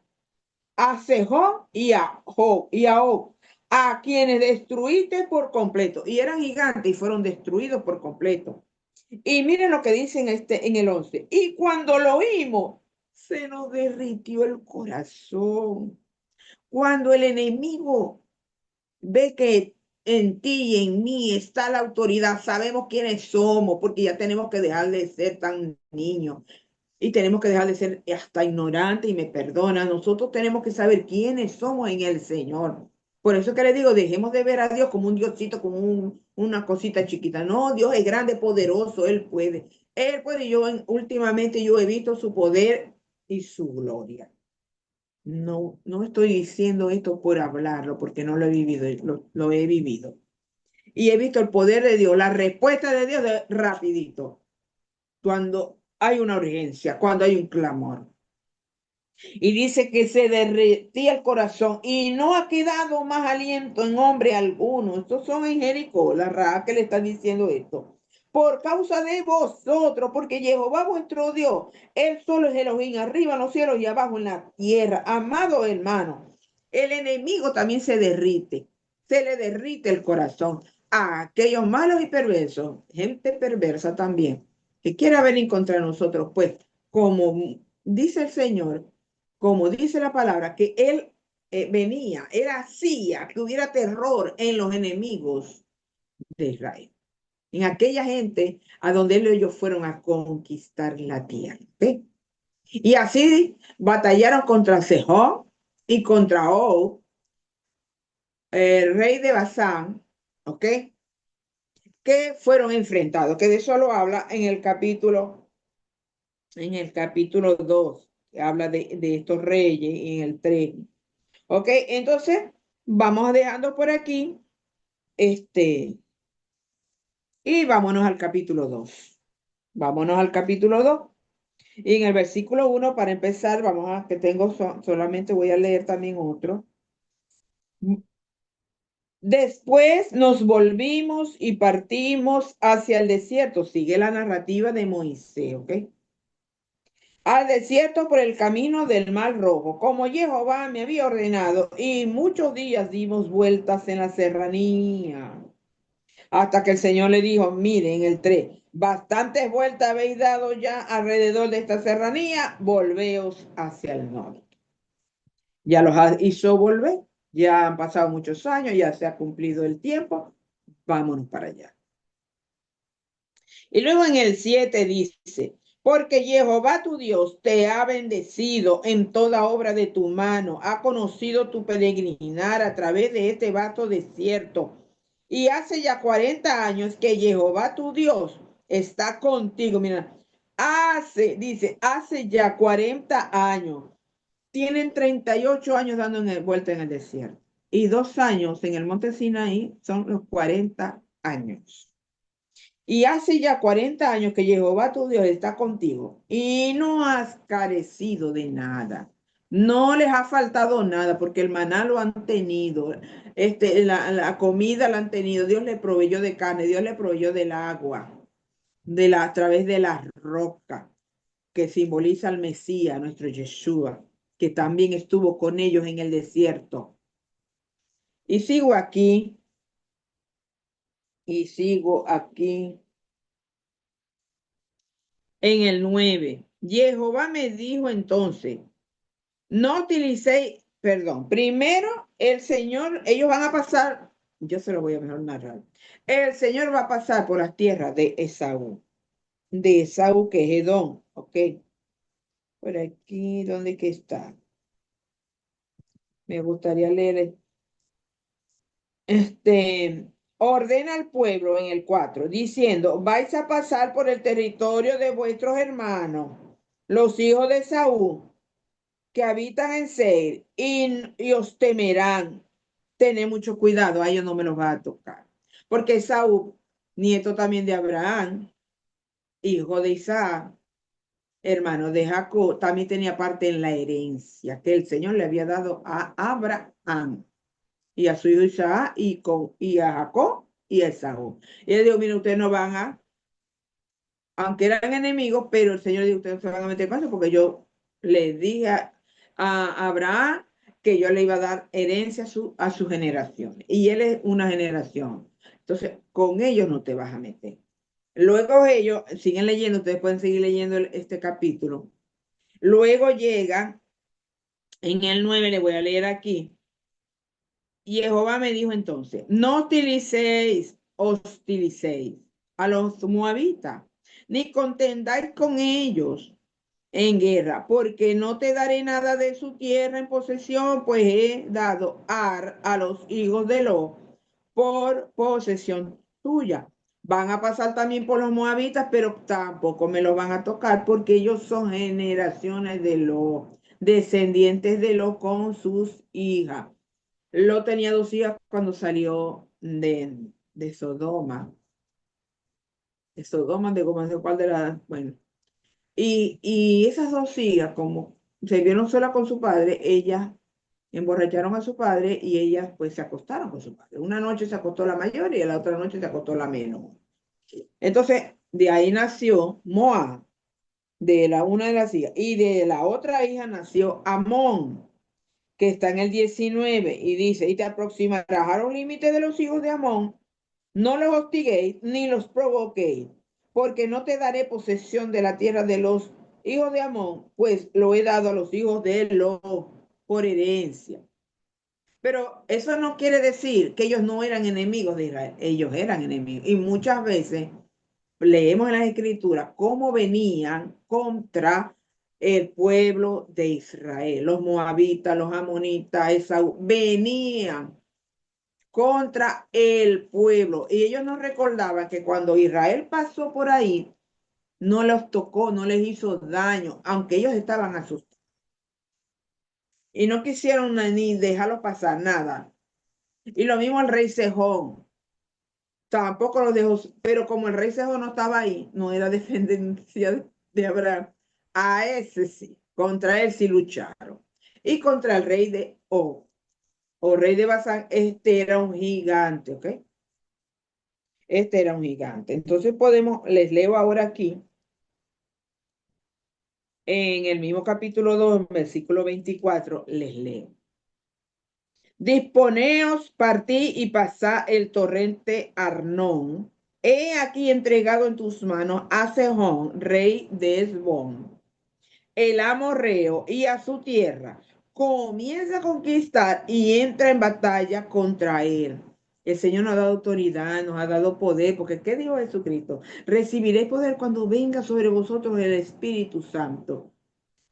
a Sejón y a Og, a quienes destruiste por completo. Y eran gigantes y fueron destruidos por completo. Y miren lo que dice en el 11. Y cuando lo oímos, se nos derritió el corazón. Cuando el enemigo ve que en ti y en mí está la autoridad. Sabemos quiénes somos porque ya tenemos que dejar de ser tan niños y tenemos que dejar de ser hasta ignorantes y me perdona. Nosotros tenemos que saber quiénes somos en el Señor. Por eso que le digo, dejemos de ver a Dios como un Diosito, como una cosita chiquita. No, Dios es grande, poderoso, Él puede. Él puede. Últimamente yo he visto su poder y su gloria. No, no estoy diciendo esto por hablarlo, porque no lo he vivido, lo he vivido. Y he visto el poder de Dios, la respuesta de Dios rapidito, cuando hay una urgencia, cuando hay un clamor. Y dice que se derretía el corazón y no ha quedado más aliento en hombre alguno. Estos son en Jericó, la Ra que le está diciendo esto. Por causa de vosotros, porque Jehová vuestro Dios, Él solo es Elohim, arriba en los cielos y abajo en la tierra. Amado hermano, el enemigo también se le derrite el corazón a aquellos malos y perversos, gente perversa también, que quiera venir contra nosotros, pues, como dice el Señor, como dice la palabra, que él venía, él hacía que hubiera terror en los enemigos de Israel, en aquella gente a donde ellos fueron a conquistar la tierra. ¿Ve? Y así batallaron contra Sejón y contra Og, el rey de Basán, ¿ok? Que fueron enfrentados, que de eso lo habla en el capítulo 2, que habla de estos reyes, en el 3. Ok, entonces vamos dejando por aquí y vámonos al capítulo 2. Vámonos al capítulo 2. Y en el versículo 1, para empezar, vamos a que tengo solamente voy a leer también otro. Después nos volvimos y partimos hacia el desierto. Sigue la narrativa de Moisés, ¿ok? Al desierto por el camino del Mar Rojo, como Jehová me había ordenado, y muchos días dimos vueltas en la serranía, hasta que el Señor le dijo, miren el 3, bastantes vueltas habéis dado ya alrededor de esta serranía, volveos hacia el norte. Ya los hizo volver, ya han pasado muchos años, ya se ha cumplido el tiempo, vámonos para allá. Y luego en el 7 dice, porque Jehová tu Dios te ha bendecido en toda obra de tu mano, ha conocido tu peregrinar a través de este vasto desierto. Y hace ya 40 años que Jehová tu Dios está contigo. Mira, dice, hace ya 40 años. Tienen 38 años dando vuelta en el desierto. Y 2 años en el monte Sinaí son los 40 años. Y hace ya 40 años que Jehová tu Dios está contigo y no has carecido de nada. No les ha faltado nada porque el maná lo han tenido, la comida la han tenido. Dios le proveyó de carne, Dios le proveyó del agua, a través de la roca que simboliza al Mesías, nuestro Yeshua, que también estuvo con ellos en el desierto. Y sigo aquí, y sigo aquí. En el 9, Jehová me dijo entonces, no utilicéis, perdón, primero el Señor, ellos van a pasar, yo se lo voy a mejor narrar, el Señor va a pasar por las tierras de Esaú que es Edom, ¿ok? Por aquí, ¿dónde que está? Me gustaría leer, ordena al pueblo en el 4 diciendo, vais a pasar por el territorio de vuestros hermanos, los hijos de Esaú, que habitan en Seir y os temerán. Tened mucho cuidado, a ellos no me los va a tocar. Porque Esaú, nieto también de Abraham, hijo de Isaac, hermano de Jacob, también tenía parte en la herencia que el Señor le había dado a Abraham y a su hijo Isaac y a Jacob y a Esaú. Y él dijo, mire, ustedes no van aunque eran enemigos, pero el Señor dijo, ustedes no se van a meter con eso porque yo le dije a Abraham que yo le iba a dar herencia a su generación. Y él es una generación. Entonces, con ellos no te vas a meter. Luego ellos, siguen leyendo, ustedes pueden seguir leyendo este capítulo. Luego llega, en el 9, le voy a leer aquí, Y Jehová me dijo entonces, no hostilicéis a los moabitas, ni contendáis con ellos en guerra, porque no te daré nada de su tierra en posesión, pues he dado a los hijos de Lot por posesión tuya. Van a pasar también por los moabitas, pero tampoco me los van a tocar porque ellos son generaciones de Lot, descendientes de Lot con sus hijas. Lot tenía 2 hijas cuando salió de Sodoma. De Sodoma, de cómo sé cuál de las, bueno. Y esas 2 hijas, como se vieron sola con su padre, ellas emborracharon a su padre y ellas pues se acostaron con su padre. Una noche se acostó la mayor y la otra noche se acostó la menor. Entonces, de ahí nació Moab, de la una de las hijas. Y de la otra hija nació Amón, que está en el 19 y dice, y te aproximarás a los límites de los hijos de Amón, no los hostiguéis ni los provoquéis, porque no te daré posesión de la tierra de los hijos de Amón, pues lo he dado a los hijos de Lot por herencia. Pero eso no quiere decir que ellos no eran enemigos de Israel, ellos eran enemigos. Y muchas veces leemos en las escrituras cómo venían contra el pueblo de Israel. Los moabitas, los amonitas, Esaú, venían contra el pueblo. Y ellos nos recordaban que cuando Israel pasó por ahí, no los tocó, no les hizo daño, aunque ellos estaban asustados. Y no quisieron ni dejarlo pasar nada. Y lo mismo el rey Sejón. Tampoco los dejó, pero como el rey Sejón no estaba ahí, no era descendencia de Abraham, a ese sí, contra él sí lucharon. Y contra el rey de Og, o rey de Basán, este era un gigante, ¿ok? Este era un gigante. Entonces les leo ahora aquí, en el mismo capítulo 2 versículo 24 les leo. Disponeos, partí y pasá el torrente Arnón. He aquí entregado en tus manos a Sejón, rey de Hesbón, el amorreo, y a su tierra. Comienza a conquistar y entra en batalla contra él. El Señor nos ha dado autoridad, nos ha dado poder, porque ¿qué dijo Jesucristo? Recibiréis poder cuando venga sobre vosotros el Espíritu Santo.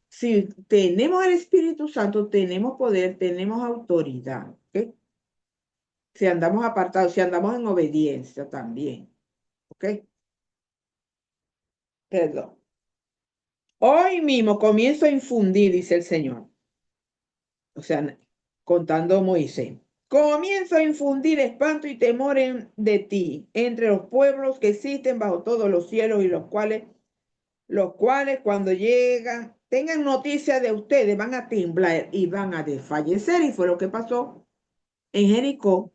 Si tenemos el Espíritu Santo, tenemos poder, tenemos autoridad. ¿Ok? Si andamos apartados, si andamos en obediencia también. ¿Ok? Perdón. Hoy mismo comienzo a infundir, dice el Señor. O sea, contando Moisés. Comienzo a infundir espanto y temor de ti entre los pueblos que existen bajo todos los cielos y los cuales cuando llegan, tengan noticia de ustedes, van a temblar y van a desfallecer. Y fue lo que pasó en Jericó.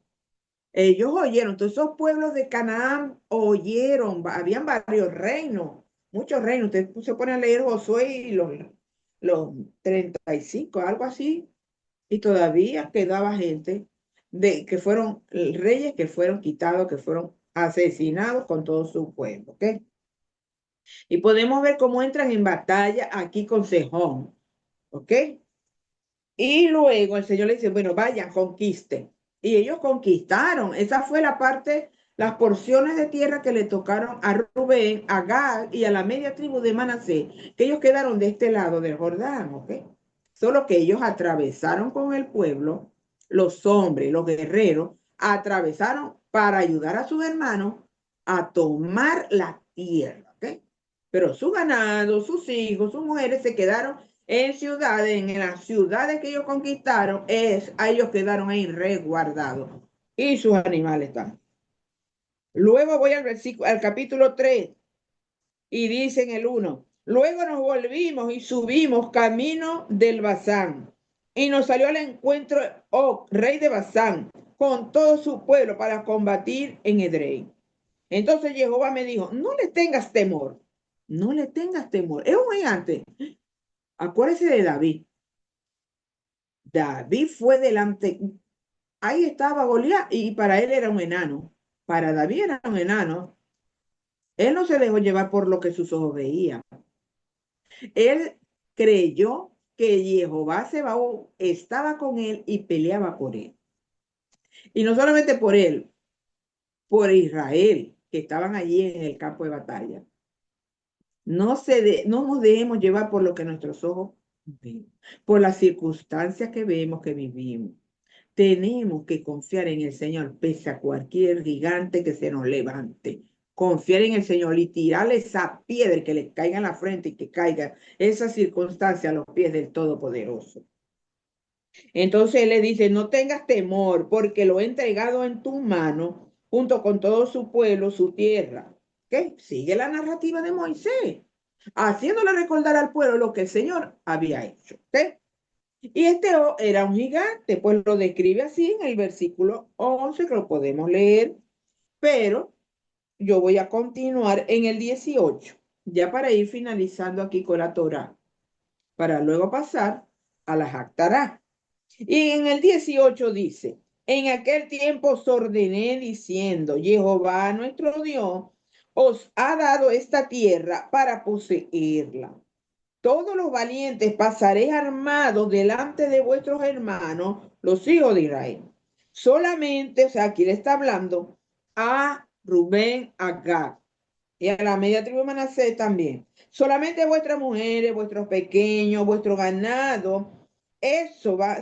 Ellos oyeron, todos esos pueblos de Canaán oyeron, habían varios reinos, muchos reinos. Usted se pone a leer Josué y los 35, algo así, y todavía quedaba gente que fueron reyes que fueron quitados, que fueron asesinados con todo su pueblo, ¿ok? Y podemos ver cómo entran en batalla aquí con Sejón, ¿ok? Y luego el Señor le dice, bueno, vayan, conquisten. Y ellos conquistaron. Esa fue la parte, las porciones de tierra que le tocaron a Rubén, a Gad y a la media tribu de Manasés, que ellos quedaron de este lado del Jordán, ¿ok? Solo que ellos atravesaron con el pueblo, los hombres, los guerreros, atravesaron para ayudar a sus hermanos a tomar la tierra, ¿ok? Pero su ganado, sus hijos, sus mujeres se quedaron en ciudades, en las ciudades que ellos conquistaron, a ellos quedaron ahí resguardados. Y sus animales también. Luego voy al capítulo 3 y dice en el 1, luego nos volvimos y subimos camino del Basán. Y nos salió al encuentro Og, rey de Basán, con todo su pueblo para combatir en Edrei. Entonces Jehová me dijo, no le tengas temor, no le tengas temor. Es un gigante. Acuérdese de David. David fue delante, ahí estaba Goliat y para él era un enano. Para David era un enano. Él no se dejó llevar por lo que sus ojos veían. Él creyó que Jehová Sebaot estaba con él y peleaba por él. Y no solamente por él, por Israel, que estaban allí en el campo de batalla. No nos dejemos llevar por lo que nuestros ojos ven, por las circunstancias que vemos que vivimos. Tenemos que confiar en el Señor, pese a cualquier gigante que se nos levante. Confiar en el Señor y tirarle esa piedra que le caiga en la frente y que caiga esa circunstancia a los pies del Todopoderoso. Entonces él le dice, no tengas temor, porque lo he entregado en tu mano, junto con todo su pueblo, su tierra. ¿Qué? Sigue la narrativa de Moisés, haciéndole recordar al pueblo lo que el Señor había hecho. ¿Qué? Y era un gigante, pues lo describe así en el versículo 11, que lo podemos leer, pero yo voy a continuar en el 18, ya para ir finalizando aquí con la Torá, para luego pasar a la Jactará. Y en el 18 dice, en aquel tiempo os ordené diciendo, Jehová nuestro Dios os ha dado esta tierra para poseerla. Todos los valientes pasaréis armados delante de vuestros hermanos, los hijos de Israel. Solamente, o sea, aquí le está hablando a Rubén, a Gad y a la media tribu de Manasés también. Solamente vuestras mujeres, vuestros pequeños, vuestro ganado,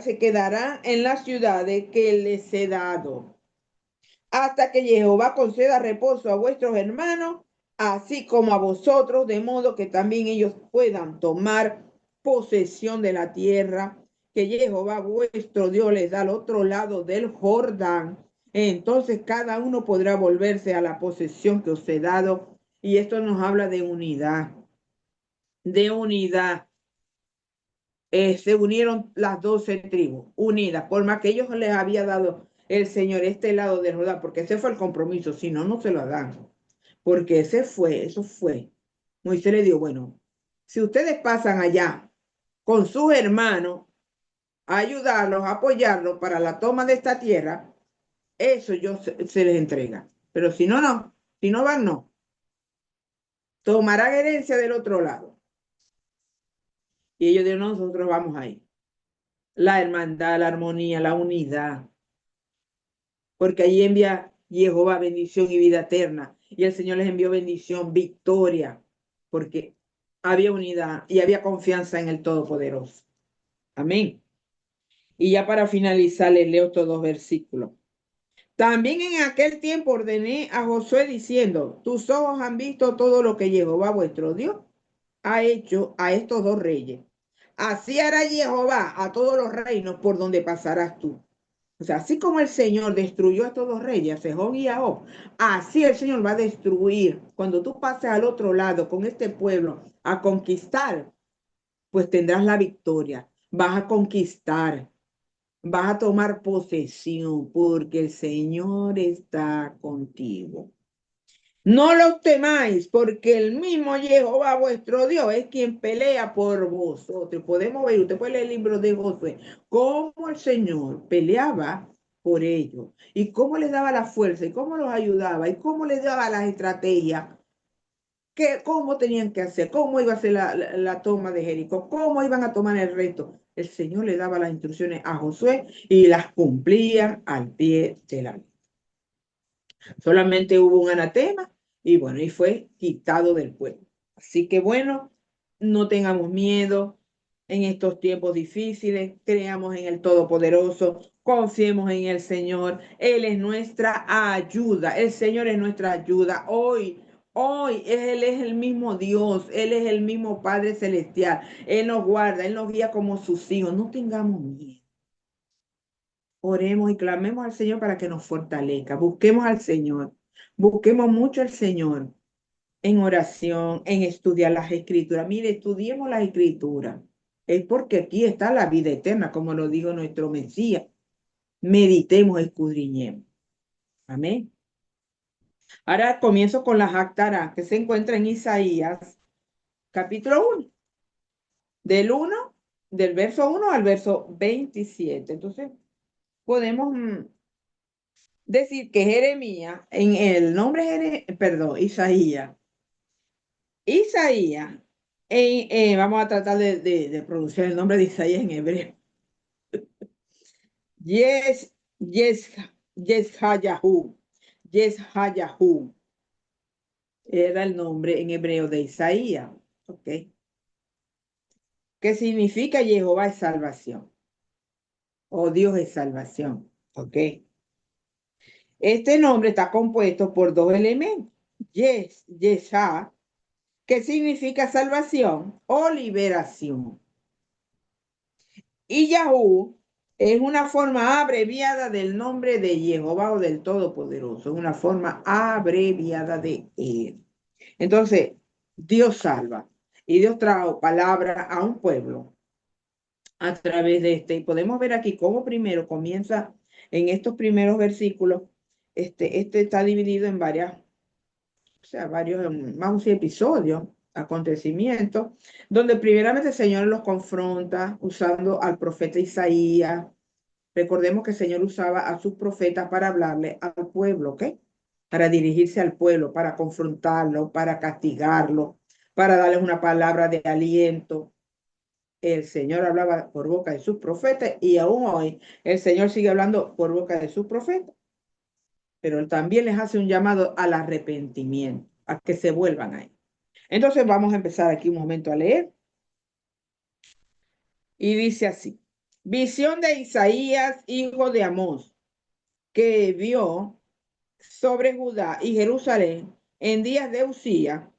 se quedará en las ciudades que les he dado hasta que Jehová conceda reposo a vuestros hermanos, así como a vosotros, de modo que también ellos puedan tomar posesión de la tierra que Jehová vuestro Dios les da al otro lado del Jordán. Entonces cada uno podrá volverse a la posesión que os he dado. Y esto nos habla de unidad, de unidad. Se unieron las 12 tribus unidas, por más que ellos les había dado el Señor este lado del Jordán, porque ese fue el compromiso, si no, no se lo dan, porque eso fue. Moisés le dijo, bueno, si ustedes pasan allá con sus hermanos, a ayudarlos, a apoyarlos para la toma de esta tierra, eso se les entrega. Pero si no, no, si no van, no. Tomarán herencia del otro lado. Y ellos dijeron, nosotros vamos ahí. La hermandad, la armonía, la unidad, porque allí envía Jehová bendición y vida eterna. Y el Señor les envió bendición, victoria, porque había unidad y había confianza en el Todopoderoso. Amén. Y ya para finalizar, les leo estos dos versículos. También en aquel tiempo ordené a Josué diciendo, tus ojos han visto todo lo que Jehová vuestro Dios ha hecho a estos dos reyes. Así hará Jehová a todos los reinos por donde pasarás tú. O sea, así como el Señor destruyó a estos dos reyes, a Sejón y a Og, así el Señor va a destruir cuando tú pases al otro lado con este pueblo a conquistar, pues tendrás la victoria. Vas a conquistar, vas a tomar posesión porque el Señor está contigo. No los temáis, porque el mismo Jehová vuestro Dios es quien pelea por vosotros. Podemos ver, usted puede leer el libro de Josué, cómo el Señor peleaba por ellos, y cómo les daba la fuerza, y cómo los ayudaba, y cómo les daba las estrategias, cómo tenían que hacer, cómo iba a ser la toma de Jericó, cómo iban a tomar el reto. El Señor le daba las instrucciones a Josué y las cumplían al pie de la letra. Solamente hubo un anatema y bueno, y fue quitado del pueblo. Así que bueno, no tengamos miedo en estos tiempos difíciles, creamos en el Todopoderoso, confiemos en el Señor, Él es nuestra ayuda, el Señor es nuestra ayuda. Hoy Él es el mismo Dios, Él es el mismo Padre Celestial, Él nos guarda, Él nos guía como sus hijos, no tengamos miedo. Oremos y clamemos al Señor para que nos fortalezca. Busquemos al Señor. Busquemos mucho al Señor en oración, en estudiar las escrituras. Mire, estudiemos las escrituras. Es porque aquí está la vida eterna, como lo dijo nuestro Mesías. Meditemos, escudriñemos. Amén. Ahora comienzo con la Jactará, que se encuentra en Isaías, capítulo 1, del verso 1 al verso 27. Entonces, podemos decir que Jeremías, en el nombre, perdón, Isaías, vamos a tratar de pronunciar el nombre de Isaías en hebreo. Yes, Yeshayahu. Yeshayahu era el nombre en hebreo de Isaías. ¿Ok? ¿Qué significa Jehová es salvación? O Dios es salvación. ¿Ok? Este nombre está compuesto por dos elementos. Yesha, que significa salvación o liberación. Y Yahú es una forma abreviada del nombre de Jehová o del Todopoderoso. Es una forma abreviada de él. Entonces, Dios salva. Y Dios trajo palabra a un pueblo a través de este. Y podemos ver aquí cómo primero comienza en estos primeros versículos. Este está dividido en varias, o sea, varios, vamos a decir, episodios, acontecimientos, donde primeramente el Señor los confronta usando al profeta Isaías. Recordemos que el Señor usaba a sus profetas para hablarle al pueblo, ¿ok? Para dirigirse al pueblo, para confrontarlo, para castigarlo, para darles una palabra de aliento. El Señor hablaba por boca de sus profetas y aún hoy el Señor sigue hablando por boca de sus profetas, pero Él también les hace un llamado al arrepentimiento, a que se vuelvan a Él. Entonces vamos a empezar aquí un momento a leer y dice así, visión de Isaías, hijo de Amós, que vio sobre Judá y Jerusalén en días de Usía,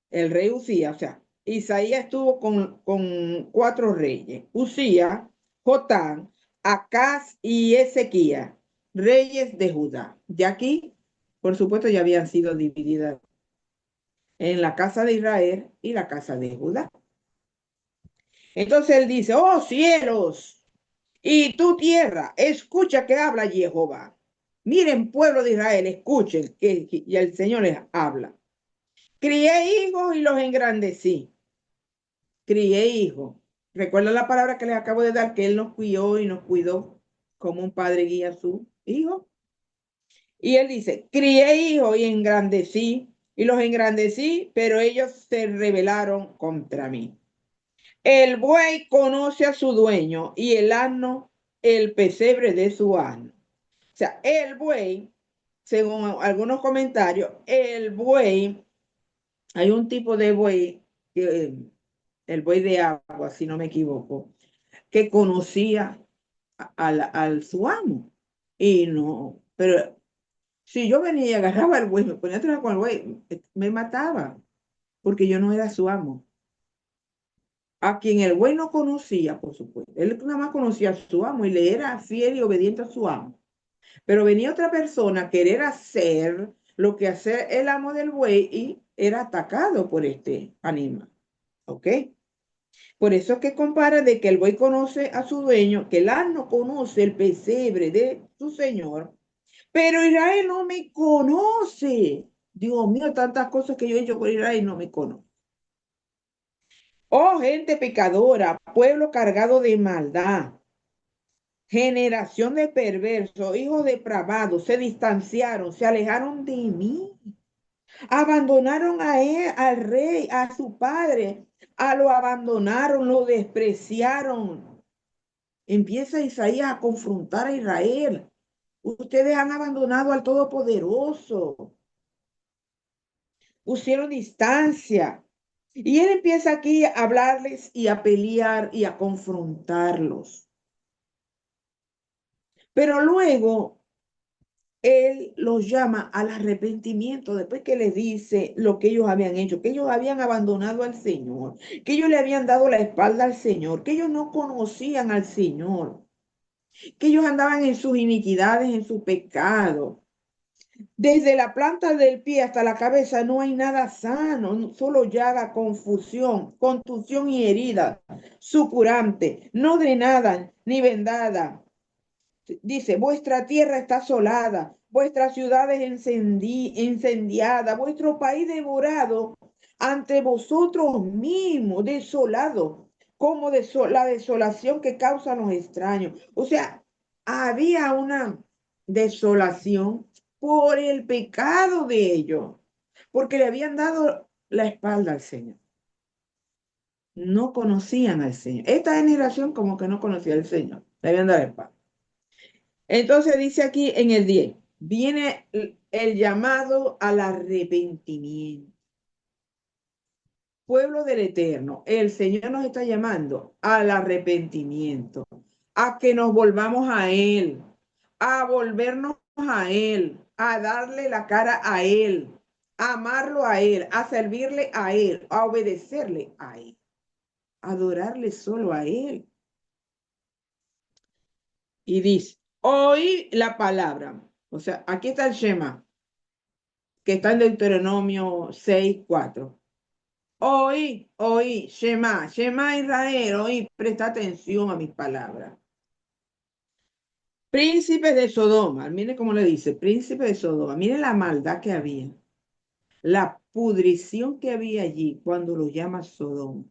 el rey Usía, o sea, Isaías estuvo con cuatro reyes, Usía, Jotán, Acaz y Ezequías, reyes de Judá. Y aquí, por supuesto, ya habían sido divididas en la casa de Israel y la casa de Judá. Entonces él dice, oh cielos, y tu tierra, escucha que habla Jehová. Miren, pueblo de Israel, escuchen que y el Señor les habla. Crié hijos y los engrandecí. Crié hijos. Recuerda la palabra que les acabo de dar, que Él nos crió y nos cuidó como un padre guía a su hijo. Y Él dice, crié hijos y engrandecí, y los engrandecí, pero ellos se rebelaron contra mí. El buey conoce a su dueño y el asno el pesebre de su asno. O sea, el buey, según algunos comentarios, el buey, hay un tipo de buey, el buey de agua, si no me equivoco, que conocía al su amo. Y no, pero si yo venía y agarraba el buey, me ponía a trabajar con el buey, me mataba, porque yo no era su amo. A quien el buey no conocía, por supuesto. Él nada más conocía a su amo y le era fiel y obediente a su amo. Pero venía otra persona a querer hacer lo que hace el amo del buey y era atacado por este animal. ¿Ok? Por eso es que compara de que el buey conoce a su dueño, que el asno conoce el pesebre de su señor, pero Israel no me conoce. Dios mío, tantas cosas que yo he hecho por Israel no me conoce. Oh, gente pecadora, pueblo cargado de maldad, generación de perversos, hijos depravados, se distanciaron, se alejaron de mí, abandonaron a él, al rey, a su padre, lo abandonaron, lo despreciaron. Empieza Isaías a confrontar a Israel. Ustedes han abandonado al Todopoderoso, pusieron distancia. Y él empieza aquí a hablarles y a pelear y a confrontarlos. Pero luego él los llama al arrepentimiento después que les dice lo que ellos habían hecho, que ellos habían abandonado al Señor, que ellos le habían dado la espalda al Señor, que ellos no conocían al Señor, que ellos andaban en sus iniquidades, en su pecado. Desde la planta del pie hasta la cabeza no hay nada sano, solo llaga, confusión, contusión y herida, supurante, no drenada ni vendada. Dice, vuestra tierra está asolada, vuestras ciudades incendiadas, vuestro país devorado ante vosotros mismos, desolado, como la desolación que causan los extraños. O sea, había una desolación por el pecado de ellos, porque le habían dado la espalda al Señor. No conocían al Señor. Esta generación como que no conocía al Señor, le habían dado la espalda. Entonces dice aquí en el 10, viene el llamado al arrepentimiento. Pueblo del Eterno, el Señor nos está llamando al arrepentimiento, a que nos volvamos a Él, a volvernos a Él, a darle la cara a Él, a amarlo a Él, a servirle a Él, a obedecerle a Él, a adorarle solo a Él. Y dice, oí la palabra. O sea, aquí está el Shema, que está en Deuteronomio 6:4. Oí, Shema Israel, oí, presta atención a mis palabras. Príncipes de Sodoma, mire cómo le dice, príncipe de Sodoma, mire la maldad que había, la pudrición que había allí cuando lo llama Sodoma.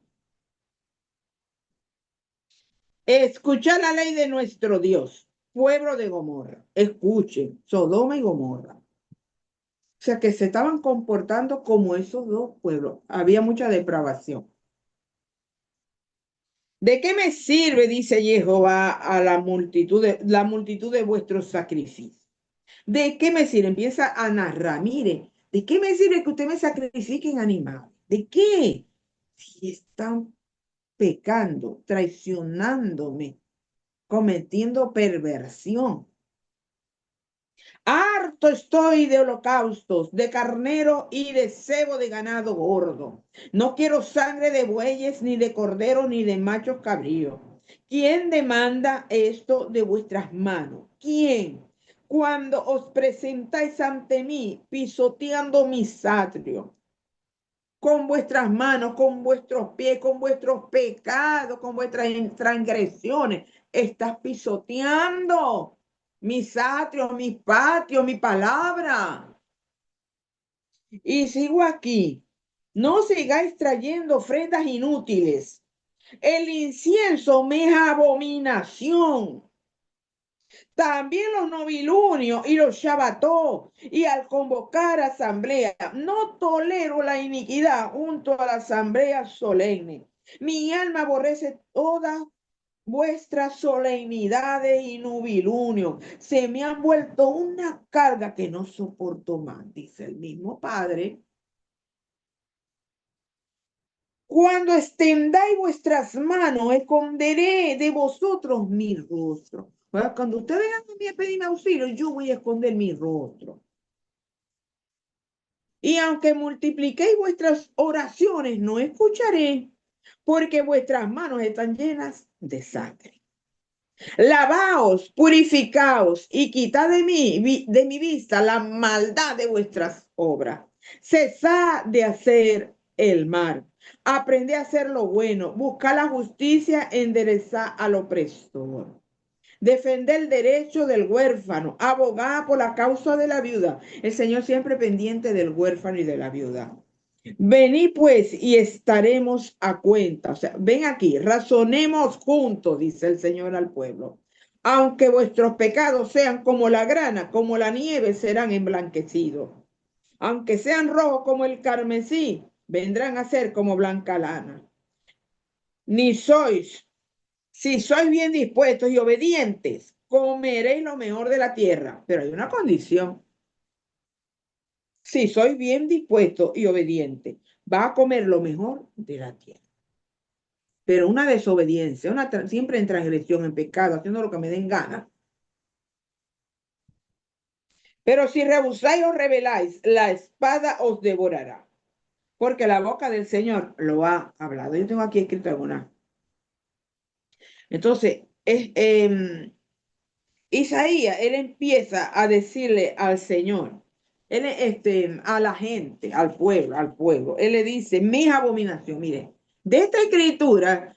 Escucha la ley de nuestro Dios, pueblo de Gomorra, escuchen, Sodoma y Gomorra. O sea que se estaban comportando como esos dos pueblos, había mucha depravación. ¿De qué me sirve, dice Jehová, a la multitud de vuestros sacrificios? ¿De qué me sirve? Empieza a narrar. Mire, ¿de qué me sirve que ustedes me sacrifiquen animales? ¿De qué? Si están pecando, traicionándome, cometiendo perversión. Harto estoy de holocaustos, de carnero y de cebo de ganado gordo. No quiero sangre de bueyes, ni de cordero, ni de machos cabríos. ¿Quién demanda esto de vuestras manos? ¿Quién? Cuando os presentáis ante mí, pisoteando mis atrios, con vuestras manos, con vuestros pies, con vuestros pecados, con vuestras transgresiones, estás pisoteando mis atrios, mis patios, mi palabra. Y sigo aquí. No sigáis trayendo ofrendas inútiles. El incienso me es abominación. También los novilunios y los shabató, y al convocar asamblea, no tolero la iniquidad junto a la asamblea solemne. Mi alma aborrece todas vuestras solemnidades y novilunios. Se me han vuelto una carga que no soporto más, dice el mismo Padre. Cuando extendáis vuestras manos, esconderé de vosotros mi rostro. Bueno, cuando ustedes vengan a mí a pedirme auxilio, yo voy a esconder mi rostro. Y aunque multipliquéis vuestras oraciones, no escucharé, porque vuestras manos están llenas de sangre. Lavaos, purificaos y quitad de mi vista la maldad de vuestras obras. Cesad de hacer el mal. Aprende a hacer lo bueno. Busca la justicia, enderezar al opresor. Defender el derecho del huérfano. Abogar por la causa de la viuda. El Señor siempre pendiente del huérfano y de la viuda. Venid pues y estaremos a cuenta. O sea, ven aquí, razonemos juntos, dice el Señor al pueblo. Aunque vuestros pecados sean como la grana, como la nieve, serán emblanquecidos. Aunque sean rojos como el carmesí, vendrán a ser como blanca lana. Ni sois, si sois bien dispuestos y obedientes, comeréis lo mejor de la tierra. Pero hay una condición. Si sois bien dispuesto y obediente, va a comer lo mejor de la tierra. Pero una desobediencia, siempre en transgresión, en pecado, haciendo lo que me den ganas. Pero si rehusáis o rebeláis, la espada os devorará, porque la boca del Señor lo ha hablado. Yo tengo aquí escrito algunas. Entonces, Isaías, él empieza a decirle al Señor, a la gente, al pueblo, él le dice, mis abominaciones, mire, de esta escritura,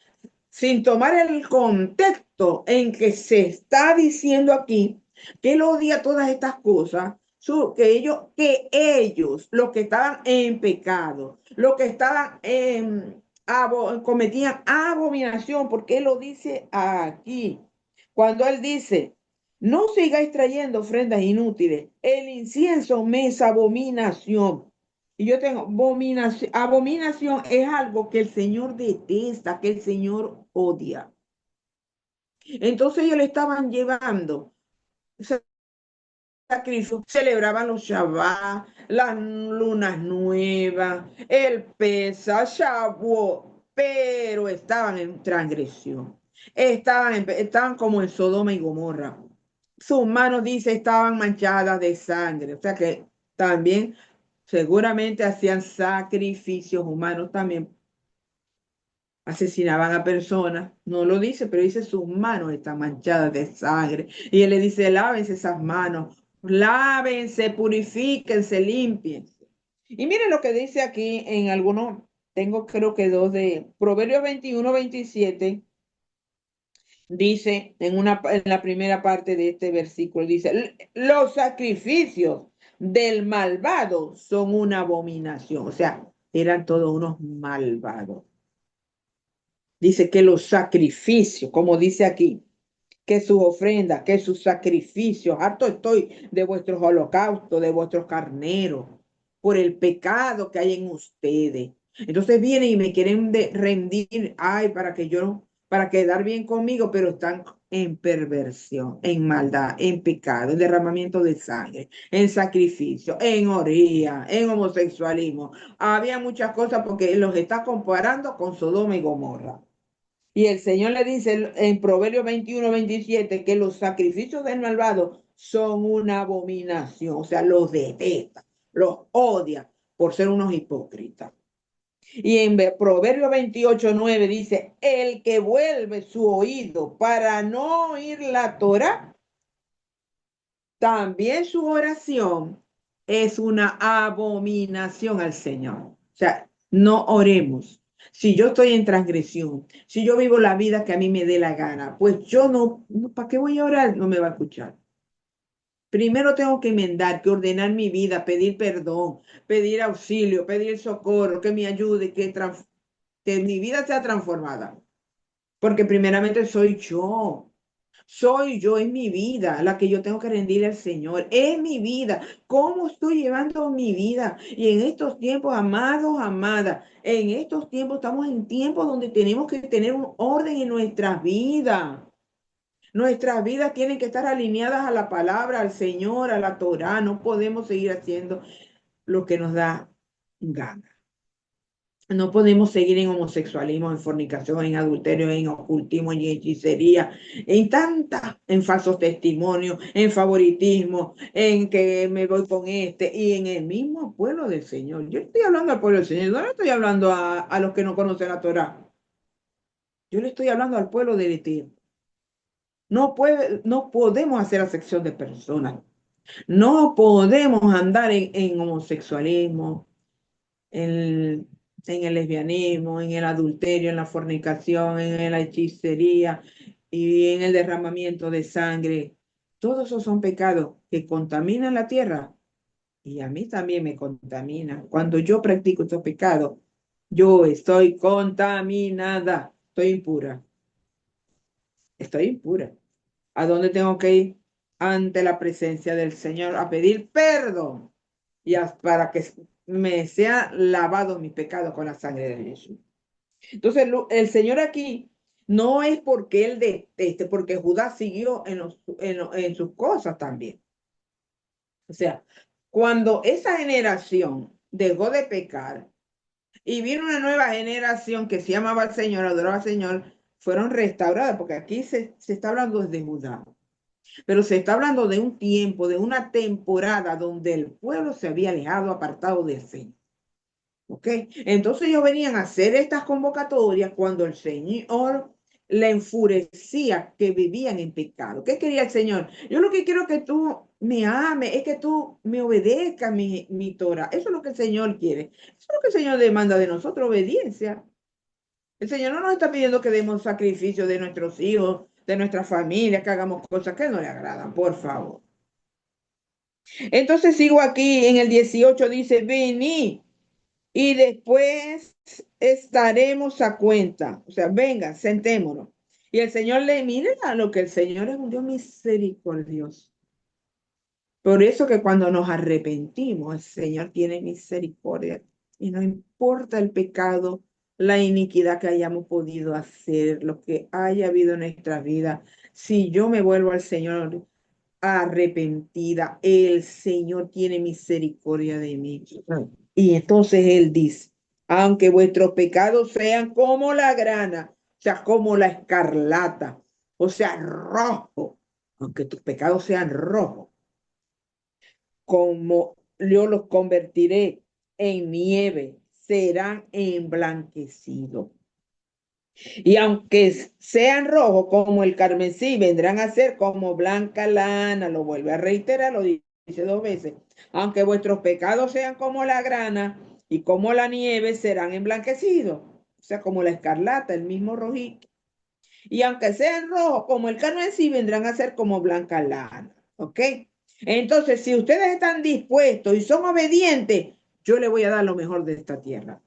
sin tomar el contexto en que se está diciendo aquí, que él odia todas estas cosas, que ellos, los que estaban en pecado, los que estaban cometían abominación, porque él lo dice aquí, cuando él dice, no sigáis trayendo ofrendas inútiles, el incienso me es abominación. Y yo tengo abominación. Abominación es algo que el Señor detesta, que el Señor odia. Entonces ellos le estaban llevando. sacrificio, celebraban los Shabbat, las lunas nuevas, el Pesa, Shavuot, pero estaban en transgresión. Estaban como en Sodoma y Gomorra. Sus manos, dice, estaban manchadas de sangre. O sea que también seguramente hacían sacrificios humanos también, asesinaban a personas, no lo dice, pero dice sus manos están manchadas de sangre. Y él le dice, lávense esas manos, lávense, purifíquense, limpiense. Y miren lo que dice aquí en algunos, tengo creo que dos de Proverbios 21-27, dice en la primera parte de este versículo, dice, los sacrificios del malvado son una abominación. O sea, eran todos unos malvados. Dice que los sacrificios, como dice aquí, que sus ofrendas, que sus sacrificios, harto estoy de vuestros holocaustos, de vuestros carneros, por el pecado que hay en ustedes. Entonces vienen y me quieren rendir, ay, para quedar bien conmigo, pero están en perversión, en maldad, en pecado, en derramamiento de sangre, en sacrificio, en orgía, en homosexualismo. Había muchas cosas porque los está comparando con Sodoma y Gomorra. Y el Señor le dice en Proverbios 21-27 que los sacrificios del malvado son una abominación, o sea, los detesta, los odia por ser unos hipócritas. Y en Proverbios 28-9 dice, el que vuelve su oído para no oír la Torah, también su oración es una abominación al Señor. O sea, no oremos. Si yo estoy en transgresión, si yo vivo la vida que a mí me dé la gana, pues yo ¿para qué voy a orar? No me va a escuchar. Primero tengo que enmendar, que ordenar mi vida, pedir perdón, pedir auxilio, pedir socorro, que me ayude, que mi vida sea transformada. Porque primeramente soy yo. Soy yo, es mi vida la que yo tengo que rendirle al Señor. Es mi vida. ¿Cómo estoy llevando mi vida? Y en estos tiempos, amados, amadas, en estos tiempos estamos en tiempos donde tenemos que tener un orden en nuestras vidas. Nuestras vidas tienen que estar alineadas a la palabra, al Señor, a la Torá. No podemos seguir haciendo lo que nos da gana. No podemos seguir en homosexualismo, en fornicación, en adulterio, en ocultismo, en hechicería, en falsos testimonios, en favoritismo, en que me voy con este y en el mismo pueblo del Señor. Yo estoy hablando al pueblo del Señor, no le estoy hablando a los que no conocen la Torá. Yo le estoy hablando al pueblo del Eterno. No podemos hacer acepción de personas. No podemos andar en homosexualismo, en, en el lesbianismo, en el adulterio, en la fornicación, en la hechicería y en el derramamiento de sangre. Todos esos son pecados que contaminan la tierra y a mí también me contaminan. Cuando yo practico estos pecados, yo estoy contaminada, estoy impura, estoy impura. ¿A dónde tengo que ir? Ante la presencia del Señor a pedir perdón para que me sea lavado mi pecado con la sangre de Jesús. Entonces, el Señor aquí no es porque él deteste, porque Judá siguió en sus cosas también. O sea, cuando esa generación dejó de pecar y vino una nueva generación que se llamaba al Señor, adoraba al Señor, fueron restauradas, porque aquí se está hablando de Judá. Pero se está hablando de un tiempo, de una temporada donde el pueblo se había alejado, apartado del Señor. ¿Ok? Entonces ellos venían a hacer estas convocatorias cuando el Señor le enfurecía que vivían en pecado. ¿Qué quería el Señor? Yo lo que quiero es que tú me ames, es que tú me obedezcas mi Torah. Eso es lo que el Señor quiere. Eso es lo que el Señor demanda de nosotros, obediencia. El Señor no nos está pidiendo que demos sacrificio de nuestros hijos, de nuestra familia, que hagamos cosas que no le agradan, por favor. Entonces sigo aquí en el 18, dice, vení y después estaremos a cuenta. O sea, venga, sentémonos. Y el Señor le mira a lo que el Señor es un Dios misericordioso. Por eso que cuando nos arrepentimos, el Señor tiene misericordia. Y no importa el pecado, la iniquidad que hayamos podido hacer, lo que haya habido en nuestra vida. Si yo me vuelvo al Señor, arrepentida, el Señor tiene misericordia de mí. Y entonces Él dice, aunque vuestros pecados sean como la grana, o sea, como la escarlata, o sea, rojo, aunque tus pecados sean rojos, como yo los convertiré en nieve, serán emblanquecidos. Y aunque sean rojos como el carmesí, vendrán a ser como blanca lana. Lo vuelve a reiterar, lo dice dos veces. Aunque vuestros pecados sean como la grana y como la nieve, serán emblanquecidos. O sea, como la escarlata, el mismo rojito. Y aunque sean rojos como el carmesí, vendrán a ser como blanca lana. ¿Ok? Entonces, si ustedes están dispuestos y son obedientes, yo les voy a dar lo mejor de esta tierra.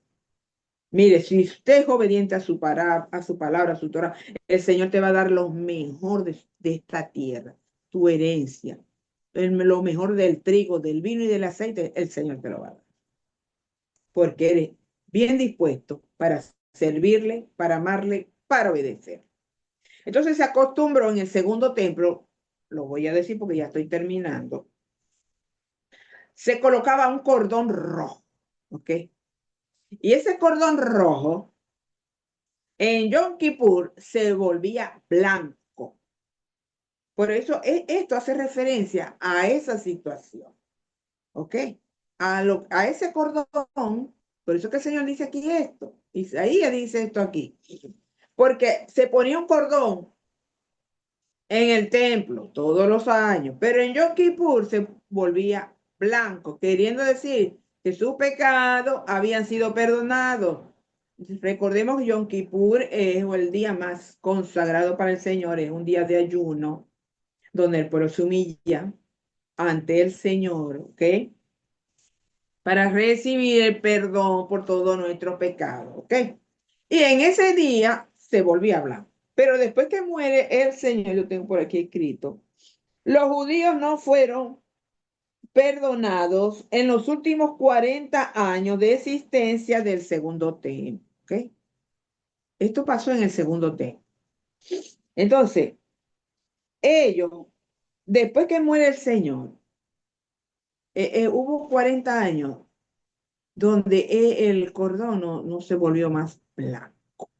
Mire, si usted es obediente a su palabra, a su Torah, el Señor te va a dar lo mejor de esta tierra, tu herencia, lo mejor del trigo, del vino y del aceite, el Señor te lo va a dar. Porque eres bien dispuesto para servirle, para amarle, para obedecer. Entonces se acostumbró en el segundo templo, lo voy a decir porque ya estoy terminando, se colocaba un cordón rojo, ¿ok? Y ese cordón rojo en Yom Kippur se volvía blanco. Por eso esto hace referencia a esa situación, ¿ok? A ese cordón, por eso que el Señor dice aquí esto, Isaías dice esto aquí, porque se ponía un cordón en el templo todos los años, pero en Yom Kippur se volvía blanco, queriendo decir que sus pecados habían sido perdonados. Recordemos que Yom Kippur es el día más consagrado para el Señor, es un día de ayuno, donde el pueblo se humilla ante el Señor, ¿ok? Para recibir el perdón por todos nuestros pecados, ¿ok? Y en ese día se volvía blanco. Pero después que muere el Señor, yo tengo por aquí escrito, los judíos no fueron perdonados en los últimos 40 años de existencia del segundo templo, ¿ok? Esto pasó en el segundo templo. Entonces, ellos, después que muere el Señor, hubo 40 años donde el cordón no se volvió más blanco.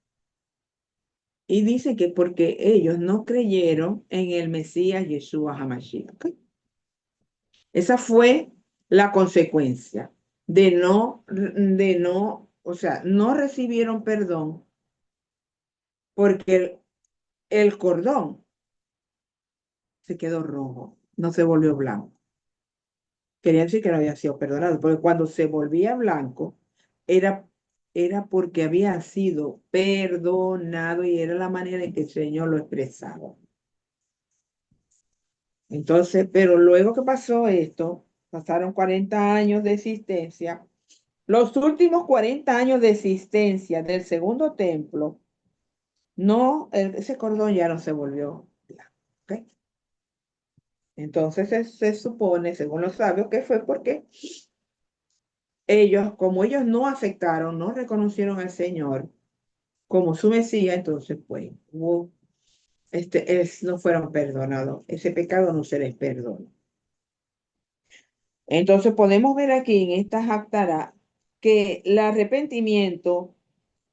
Y dice que porque ellos no creyeron en el Mesías Yeshua HaMashiach. ¿Okay? Esa fue la consecuencia o sea, no recibieron perdón porque el cordón se quedó rojo, no se volvió blanco. Quería decir que no había sido perdonado, porque cuando se volvía blanco era, era porque había sido perdonado y era la manera en que el Señor lo expresaba. Entonces, pero luego que pasó esto, pasaron 40 años de existencia. Los últimos 40 años de existencia del segundo templo, no, ese cordón ya no se volvió blanco. ¿Okay? Entonces se supone, según los sabios, que fue porque ellos, como ellos no aceptaron, no reconocieron al Señor como su Mesías, entonces pues no fueron perdonados. Ese pecado no se les perdona. Entonces podemos ver aquí en esta Haftará que el arrepentimiento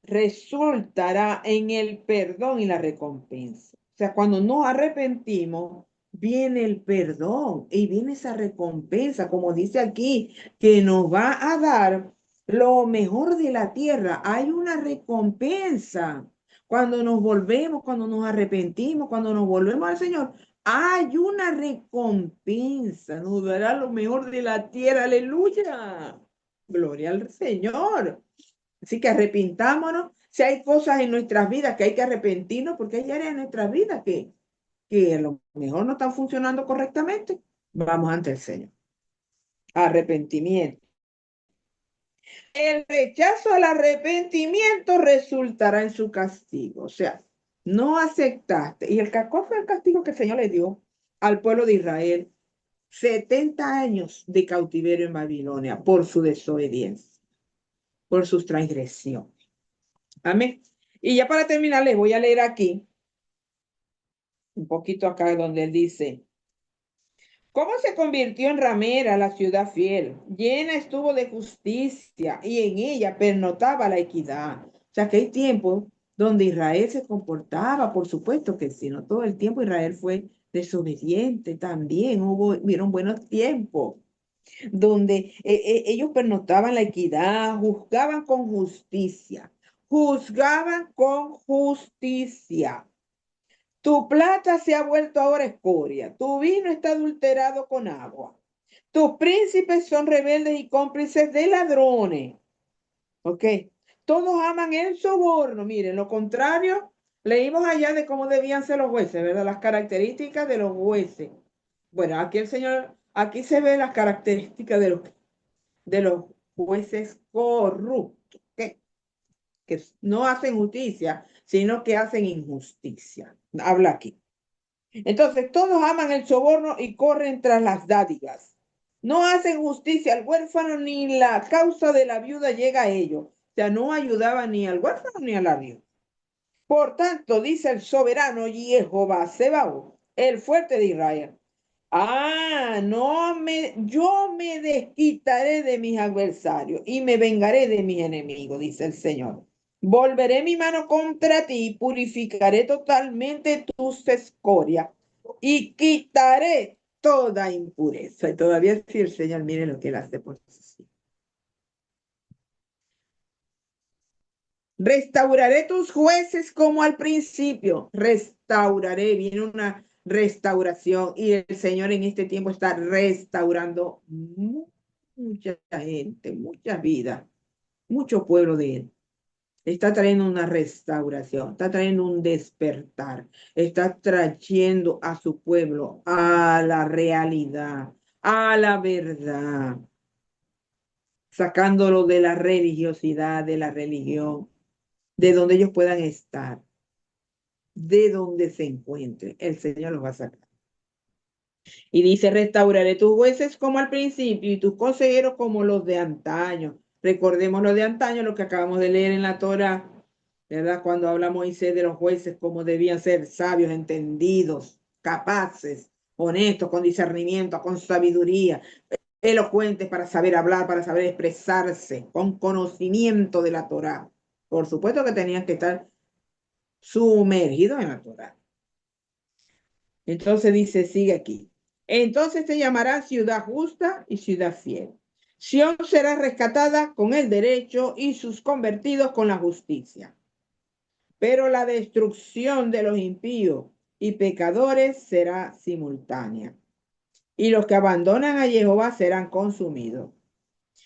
resultará en el perdón y la recompensa. O sea, cuando nos arrepentimos, viene el perdón y viene esa recompensa, como dice aquí, que nos va a dar lo mejor de la tierra. Hay una recompensa. Cuando nos volvemos, cuando nos arrepentimos, cuando nos volvemos al Señor, hay una recompensa. Nos dará lo mejor de la tierra. Aleluya. Gloria al Señor. Así que arrepintámonos. Si hay cosas en nuestras vidas que hay que arrepentirnos, porque hay áreas en nuestras vidas que a lo mejor no están funcionando correctamente, vamos ante el Señor. Arrepentimiento. El rechazo al arrepentimiento resultará en su castigo. O sea, no aceptaste. ¿Y cuál fue el castigo que el Señor le dio al pueblo de Israel? 70 años de cautiverio en Babilonia por su desobediencia, por sus transgresiones. Amén. Y ya para terminar, les voy a leer aquí, un poquito acá donde él dice, ¿Cómo se convirtió en ramera la ciudad fiel? Llena estuvo de justicia y en ella pernotaba la equidad. O sea que hay tiempos donde Israel se comportaba, por supuesto que sí, no todo el tiempo Israel fue desobediente, también hubieron buenos tiempos donde ellos pernotaban la equidad, juzgaban con justicia. Tu plata se ha vuelto ahora escoria, tu vino está adulterado con agua. Tus príncipes son rebeldes y cómplices de ladrones. ¿Ok? Todos aman el soborno. Miren, lo contrario, leímos allá de cómo debían ser los jueces, ¿verdad? Las características de los jueces. Bueno, aquí el Señor, aquí se ven las características de los jueces corruptos, ¿ok? Que no hacen justicia, sino que hacen injusticia. Habla aquí. Entonces, todos aman el soborno y corren tras las dádivas. No hacen justicia al huérfano ni la causa de la viuda llega a ellos. O sea, no ayudaban ni al huérfano ni a la viuda. Por tanto, dice el soberano Jehová Sebaot, el fuerte de Israel. Yo me desquitaré de mis adversarios y me vengaré de mis enemigos, dice el Señor. Volveré mi mano contra ti y purificaré totalmente tus escorias y quitaré toda impureza. Y todavía sí el Señor, mire lo que él hace por sí. Restauraré tus jueces como al principio. Restauraré, viene una restauración y el Señor en este tiempo está restaurando mucha gente, mucha vida, mucho pueblo de él. Está trayendo una restauración, está trayendo un despertar, está trayendo a su pueblo a la realidad, a la verdad, sacándolo de la religiosidad, de la religión, de donde ellos puedan estar, de donde se encuentren. El Señor los va a sacar. Y dice, restauraré tus jueces como al principio y tus consejeros como los de antaño. Recordemos lo de antaño, lo que acabamos de leer en la Torá, ¿verdad? Cuando habla Moisés de los jueces, como debían ser sabios, entendidos, capaces, honestos, con discernimiento, con sabiduría, elocuentes para saber hablar, para saber expresarse, con conocimiento de la Torá. Por supuesto que tenían que estar sumergidos en la Torá. Entonces dice, sigue aquí. Entonces te llamará ciudad justa y ciudad fiel. Sión será rescatada con el derecho y sus convertidos con la justicia. Pero la destrucción de los impíos y pecadores será simultánea. Y los que abandonan a Jehová serán consumidos.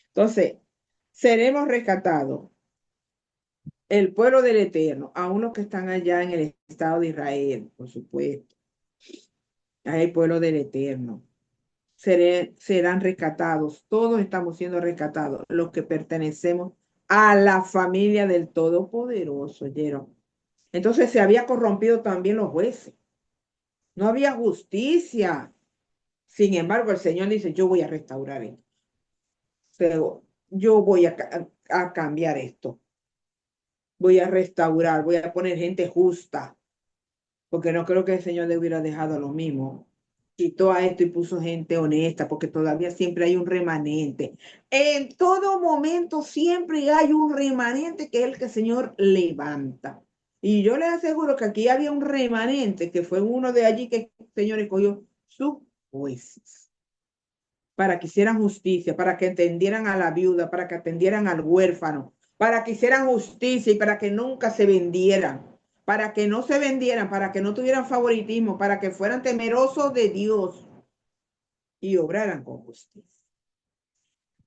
Entonces, seremos rescatados. El pueblo del Eterno, aún los que están allá en el estado de Israel, por supuesto. Hay el pueblo del Eterno. Serán rescatados. Todos estamos siendo rescatados. Los que pertenecemos a la familia del Todopoderoso, ¿oyeron? Entonces se había corrompido también los jueces. No había justicia. Sin embargo, el Señor dice, yo voy a restaurar esto. Pero yo voy a cambiar esto. Voy a restaurar, voy a poner gente justa. Porque no creo que el Señor le hubiera dejado lo mismo. Quitó a esto y puso gente honesta, porque todavía siempre hay un remanente. En todo momento siempre hay un remanente que es el que el Señor levanta. Y yo les aseguro que aquí había un remanente, que fue uno de allí que el Señor escogió sus jueces, para que hicieran justicia, para que entendieran a la viuda, para que atendieran al huérfano, para que hicieran justicia y para que nunca se vendieran, para que no se vendieran, para que no tuvieran favoritismo, para que fueran temerosos de Dios y obraran con justicia.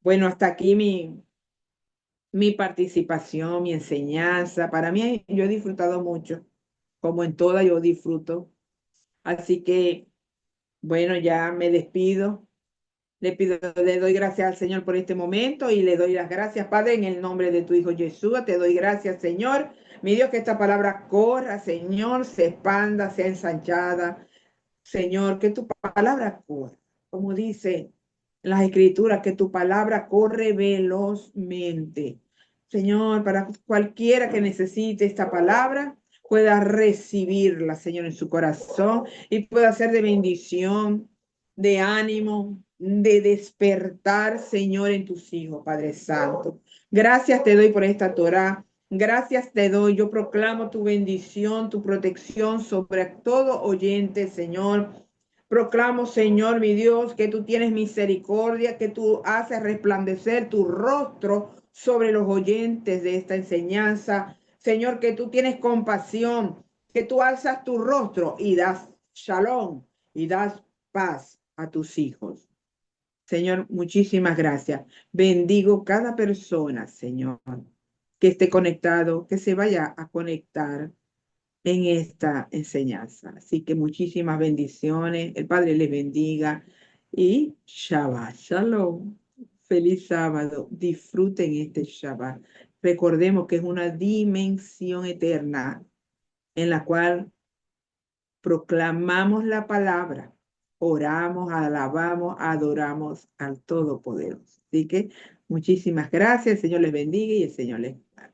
Bueno, hasta aquí mi participación, mi enseñanza. Para mí, yo he disfrutado mucho, como en toda yo disfruto. Así que, bueno, ya me despido. Le doy gracias al Señor por este momento y le doy las gracias, Padre, en el nombre de tu Hijo Jesús. Te doy gracias, Señor. Mi Dios, que esta palabra corra, Señor, se expanda, sea ensanchada. Señor, que tu palabra corra, como dice las Escrituras, que tu palabra corre velozmente. Señor, para cualquiera que necesite esta palabra, pueda recibirla, Señor, en su corazón y pueda ser de bendición de ánimo, de despertar, Señor, en tus hijos, Padre Santo. Gracias te doy por esta Torá. Gracias te doy. Yo proclamo tu bendición, tu protección sobre todo oyente, Señor. Proclamo, Señor, mi Dios, que tú tienes misericordia, que tú haces resplandecer tu rostro sobre los oyentes de esta enseñanza. Señor, que tú tienes compasión, que tú alzas tu rostro y das shalom y das paz a tus hijos. Señor, muchísimas gracias. Bendigo cada persona, Señor, que esté conectado, que se vaya a conectar en esta enseñanza. Así que muchísimas bendiciones. El Padre les bendiga y Shabbat Shalom. Feliz sábado. Disfruten este Shabbat. Recordemos que es una dimensión eterna en la cual proclamamos la palabra, oramos, alabamos, adoramos al Todopoderoso. Así que muchísimas gracias, el Señor les bendiga y el Señor les guarde.